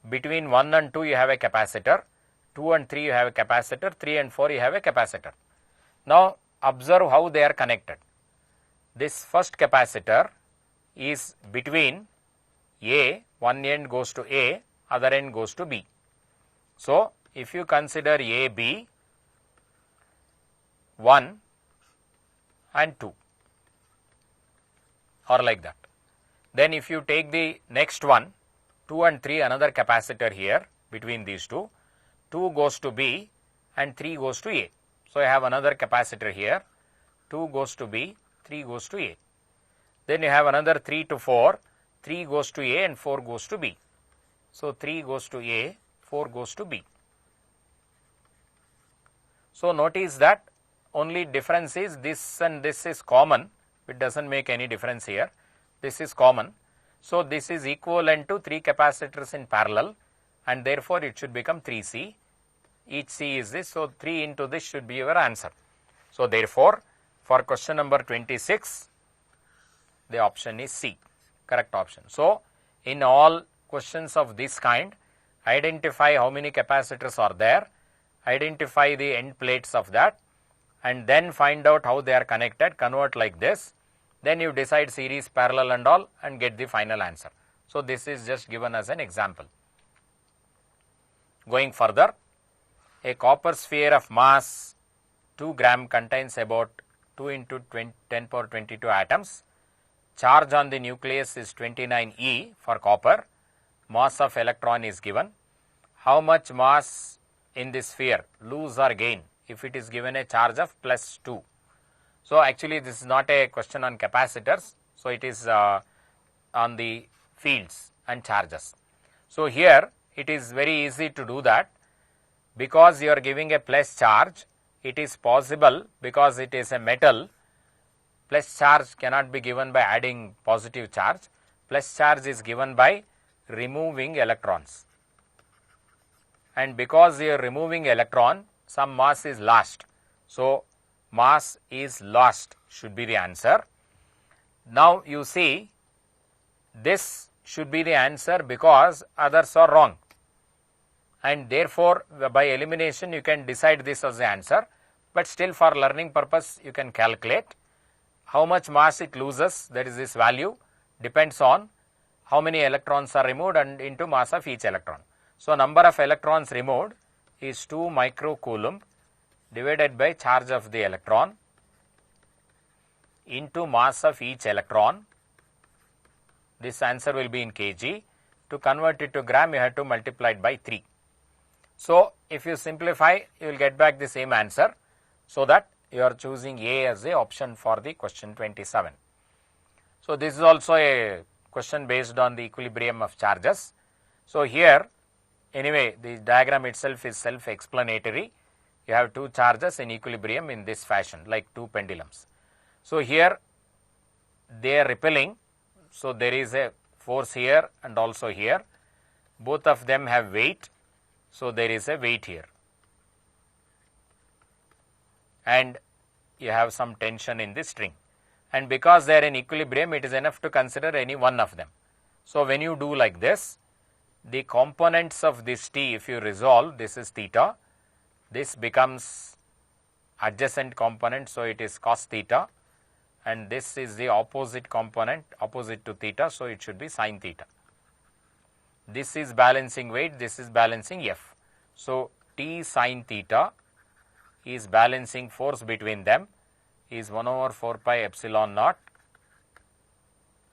between 1 and 2 you have a capacitor, 2 and 3 you have a capacitor, 3 and 4 you have a capacitor. Now, observe how they are connected. This first capacitor is between A, one end goes to A, other end goes to B. So, if you consider A, B, 1 and 2 or like that. Then if you take the next one, 2 and 3, another capacitor here between these two, 2 goes to B and 3 goes to A. So, I have another capacitor here, 2 goes to B, 3 goes to A. Then you have another 3 to 4, 3 goes to A and 4 goes to B. So, 3 goes to A, 4 goes to B. So, notice that only difference is this and this is common, it does not make any difference here, this is common. So, this is equivalent to 3 capacitors in parallel and therefore, it should become 3C, each C is this. So, 3 into this should be your answer. So, therefore, for question number 26, the option is C, correct option. So, in all questions of this kind, identify how many capacitors are there, identify the end plates of that and then find out how they are connected, convert like this, then you decide series, parallel and all and get the final answer. So, this is just given as an example. Going further, a copper sphere of mass 2 gram contains about 2 into 10 power 22 atoms. Charge on the nucleus is 29 E for copper. Mass of electron is given. How much mass in this sphere, lose or gain, if it is given a charge of plus 2. So, actually this is not a question on capacitors. So, it is on the fields and charges. So, here it is very easy to do that because you are giving a plus charge. It is possible because it is a metal, plus charge cannot be given by adding positive charge, plus charge is given by removing electrons. And because you are removing electron, some mass is lost. So, mass is lost should be the answer. Now, you see this should be the answer because others are wrong. And therefore, by elimination you can decide this as the answer, but still for learning purpose you can calculate how much mass it loses, that is this value depends on how many electrons are removed and into mass of each electron. So, number of electrons removed is 2 microcoulomb divided by charge of the electron into mass of each electron. This answer will be in kg. To convert it to gram, you have to multiply it by 3. So, if you simplify, you will get back the same answer. So, that you are choosing A as the option for the question 27. So, this is also a question based on the equilibrium of charges. So, here anyway the diagram itself is self-explanatory. You have 2 charges in equilibrium in this fashion like 2 pendulums. So, here they are repelling. So, there is a force here and also here. Both of them have weight. So, there is a weight here and you have some tension in the string, and because they are in equilibrium, it is enough to consider any one of them. So, when you do like this, the components of this T, if you resolve, this is theta, this becomes adjacent component. So, it is cos theta and this is the opposite component opposite to theta. So, it should be sin theta. This is balancing weight, this is balancing F. So, T sin theta is balancing force between them is 1 over 4 pi epsilon naught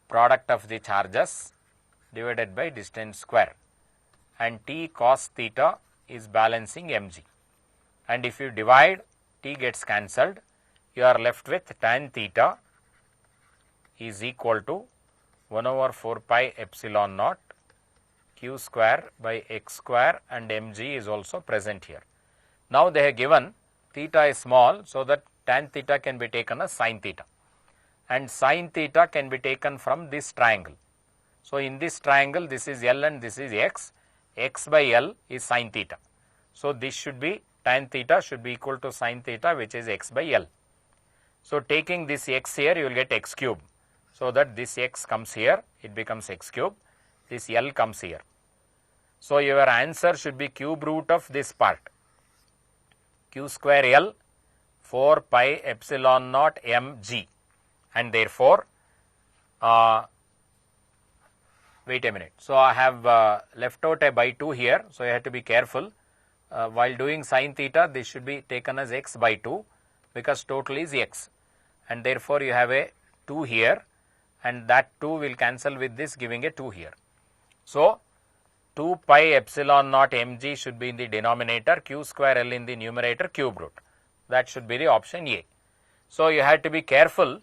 product of the charges divided by distance square, and T cos theta is balancing mg. And if you divide, T gets cancelled, you are left with tan theta is equal to 1 over 4 pi epsilon naught q square by x square, and mg is also present here. Now, they have given theta is small, so that tan theta can be taken as sin theta, and sin theta can be taken from this triangle. So, in this triangle this is L and this is X, X by L is sin theta. So, this should be tan theta should be equal to sin theta, which is X by L. So, taking this X here, you will get X cube. So, that this X comes here, it becomes X cube, this L comes here. So, your answer should be cube root of this part, Q square L 4 pi epsilon naught mg, and therefore, wait a minute. So, I have left out a by 2 here. So, you have to be careful. While doing sin theta, this should be taken as x by 2 because total is x, and therefore, you have a 2 here, and that 2 will cancel with this, giving a 2 here. So, 2 pi epsilon naught mg should be in the denominator, Q square L in the numerator, cube root. That should be the option A. So, you have to be careful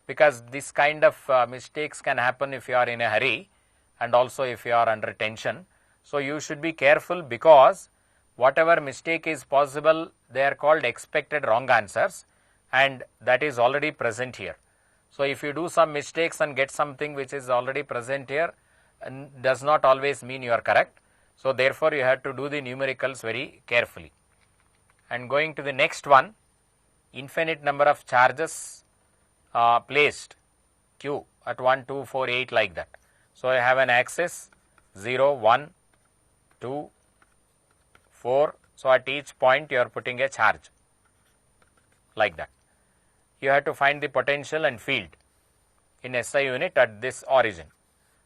because this kind of mistakes can happen if you are in a hurry and also if you are under tension. So, you should be careful because whatever mistake is possible, they are called expected wrong answers, and that is already present here. So, if you do some mistakes and get something which is already present here, does not always mean you are correct. So, therefore, you have to do the numericals very carefully. And going to the next one, infinite number of charges placed Q at 1, 2, 4, 8 like that. So, I have an axis 0, 1, 2, 4. So, at each point you are putting a charge like that. You have to find the potential and field in SI unit at this origin.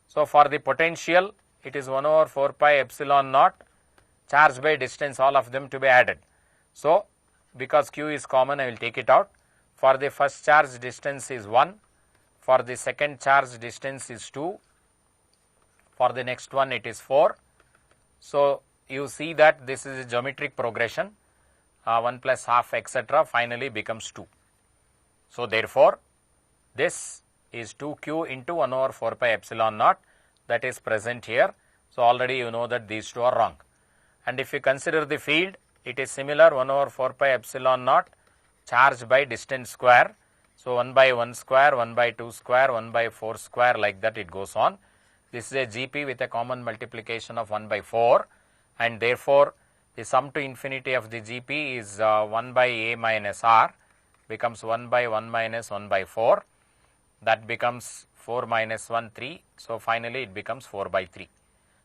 So, for the potential, it is 1 over 4 pi epsilon naught, charge by distance, all of them to be added. So, because Q is common, I will take it out. For the first charge, distance is 1. For the second charge, distance is 2. For the next one, it is 4. So, you see that this is a geometric progression, 1 plus half etc. finally becomes 2. So, therefore, this is 2q into 1 over 4 pi epsilon naught, that is present here. So, already you know that these two are wrong. And if you consider the field, it is similar, 1 over 4 pi epsilon naught charge by distance square. So, 1 by 1 square, 1 by 2 square, 1 by 4 square, like that it goes on. This is a GP with a common multiplication of 1 by 4, and therefore, the sum to infinity of the GP is 1 by a minus r, becomes 1 by 1 minus 1 by 4, that becomes 4 minus 1, 3. So, finally, it becomes 4 by 3.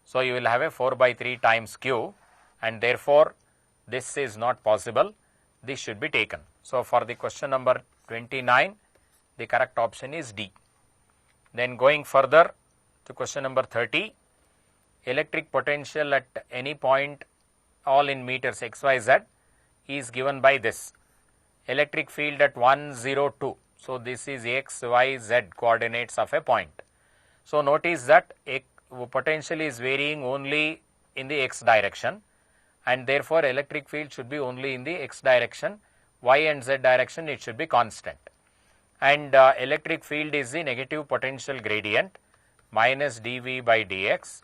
So, you will have a 4 by 3 times q, and therefore, this is not possible, this should be taken. So, for the question number 29, the correct option is D. Then going further to question number 30, electric potential at any point, all in meters x, y, z, is given by this. Electric field at 1, 0, 2. So, this is x, y, z coordinates of a point. So, notice that a potential is varying only in the x direction, and therefore, electric field should be only in the x direction, y and z direction it should be constant. And electric field is the negative potential gradient, minus dV by dx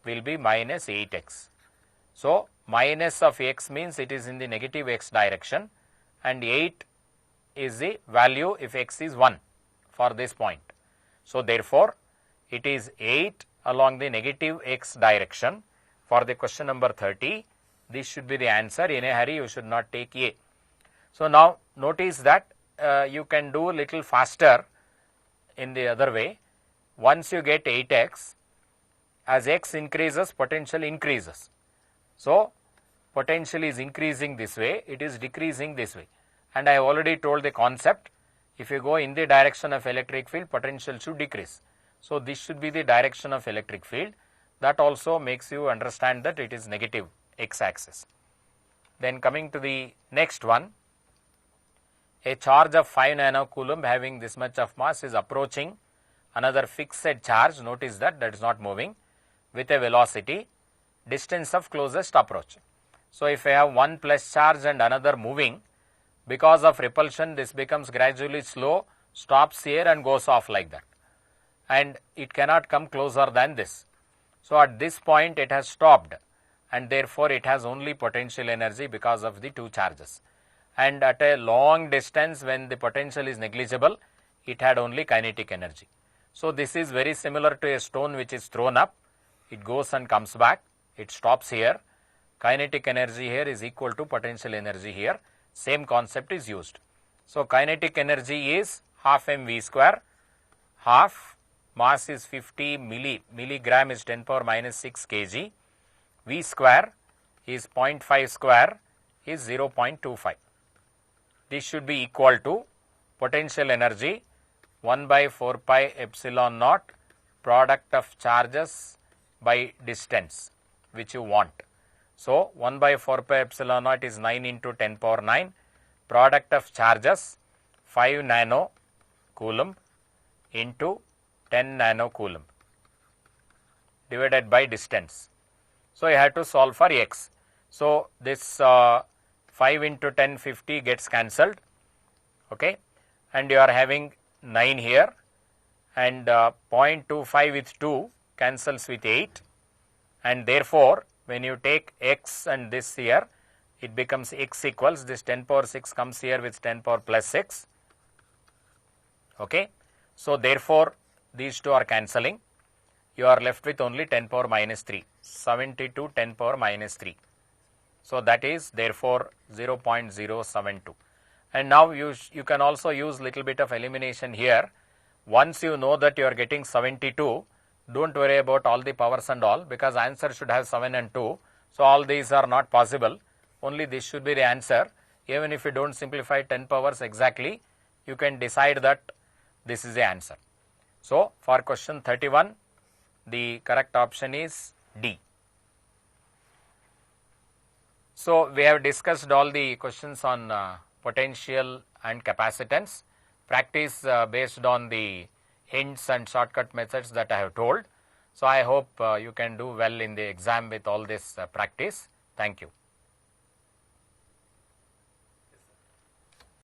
will be minus 8x. So, minus of x means it is in the negative x direction, and 8 is the value if x is 1 for this point. So, therefore, it is 8 along the negative x direction. For the question number 30, this should be the answer. In a hurry, you should not take A. So, now notice that you can do little faster in the other way. Once you get 8x, as x increases, potential increases. So, potential is increasing this way, it is decreasing this way. And I have already told the concept, if you go in the direction of electric field, potential should decrease. So, this should be the direction of electric field. That also makes you understand that it is negative x axis. Then coming to the next one, a charge of 5 nanocoulomb having this much of mass is approaching another fixed charge, notice that is not moving, with a velocity, distance of closest approach. So, if I have one plus charge and another moving, because of repulsion this becomes gradually slow, stops here and goes off like that, and it cannot come closer than this. So, at this point it has stopped, and therefore, it has only potential energy because of the two charges. And at a long distance, when the potential is negligible, it had only kinetic energy. So this is very similar to a stone which is thrown up, it goes and comes back, it stops here, kinetic energy here is equal to potential energy here, same concept is used. So kinetic energy is half mv square, half mass is 50 milligram is 10 power minus 6 kg, v square is 0.5 square is 0.25. This should be equal to potential energy 1 by 4 pi epsilon naught product of charges by distance which you want. So 1 by 4 pi epsilon naught is 9 into 10 power 9, product of charges 5 nano coulomb into 10 nano coulomb divided by distance. So you have to solve for x. So this 5 into 10 50 gets cancelled, okay, and you are having 9 here, and 0.25 with 2 cancels with 8, and therefore when you take x and this here, it becomes x equals this 10 power 6 comes here with 10 power plus 6, okay. So therefore these two are cancelling, you are left with only 10 power minus 3, 72 10 power minus 3. So that is therefore 0.072. And now you can also use little bit of elimination here. Once you know that you are getting 72, don't worry about all the powers and all, because answer should have 7 and 2. So all these are not possible, only this should be the answer. Even if you don't simplify 10 powers exactly, you can decide that this is the answer. So for question 31, the correct option is D. So we have discussed all the questions on potential and capacitance. Practice based on the hints and shortcut methods that I have told. So I hope you can do well in the exam with all this practice. Thank you.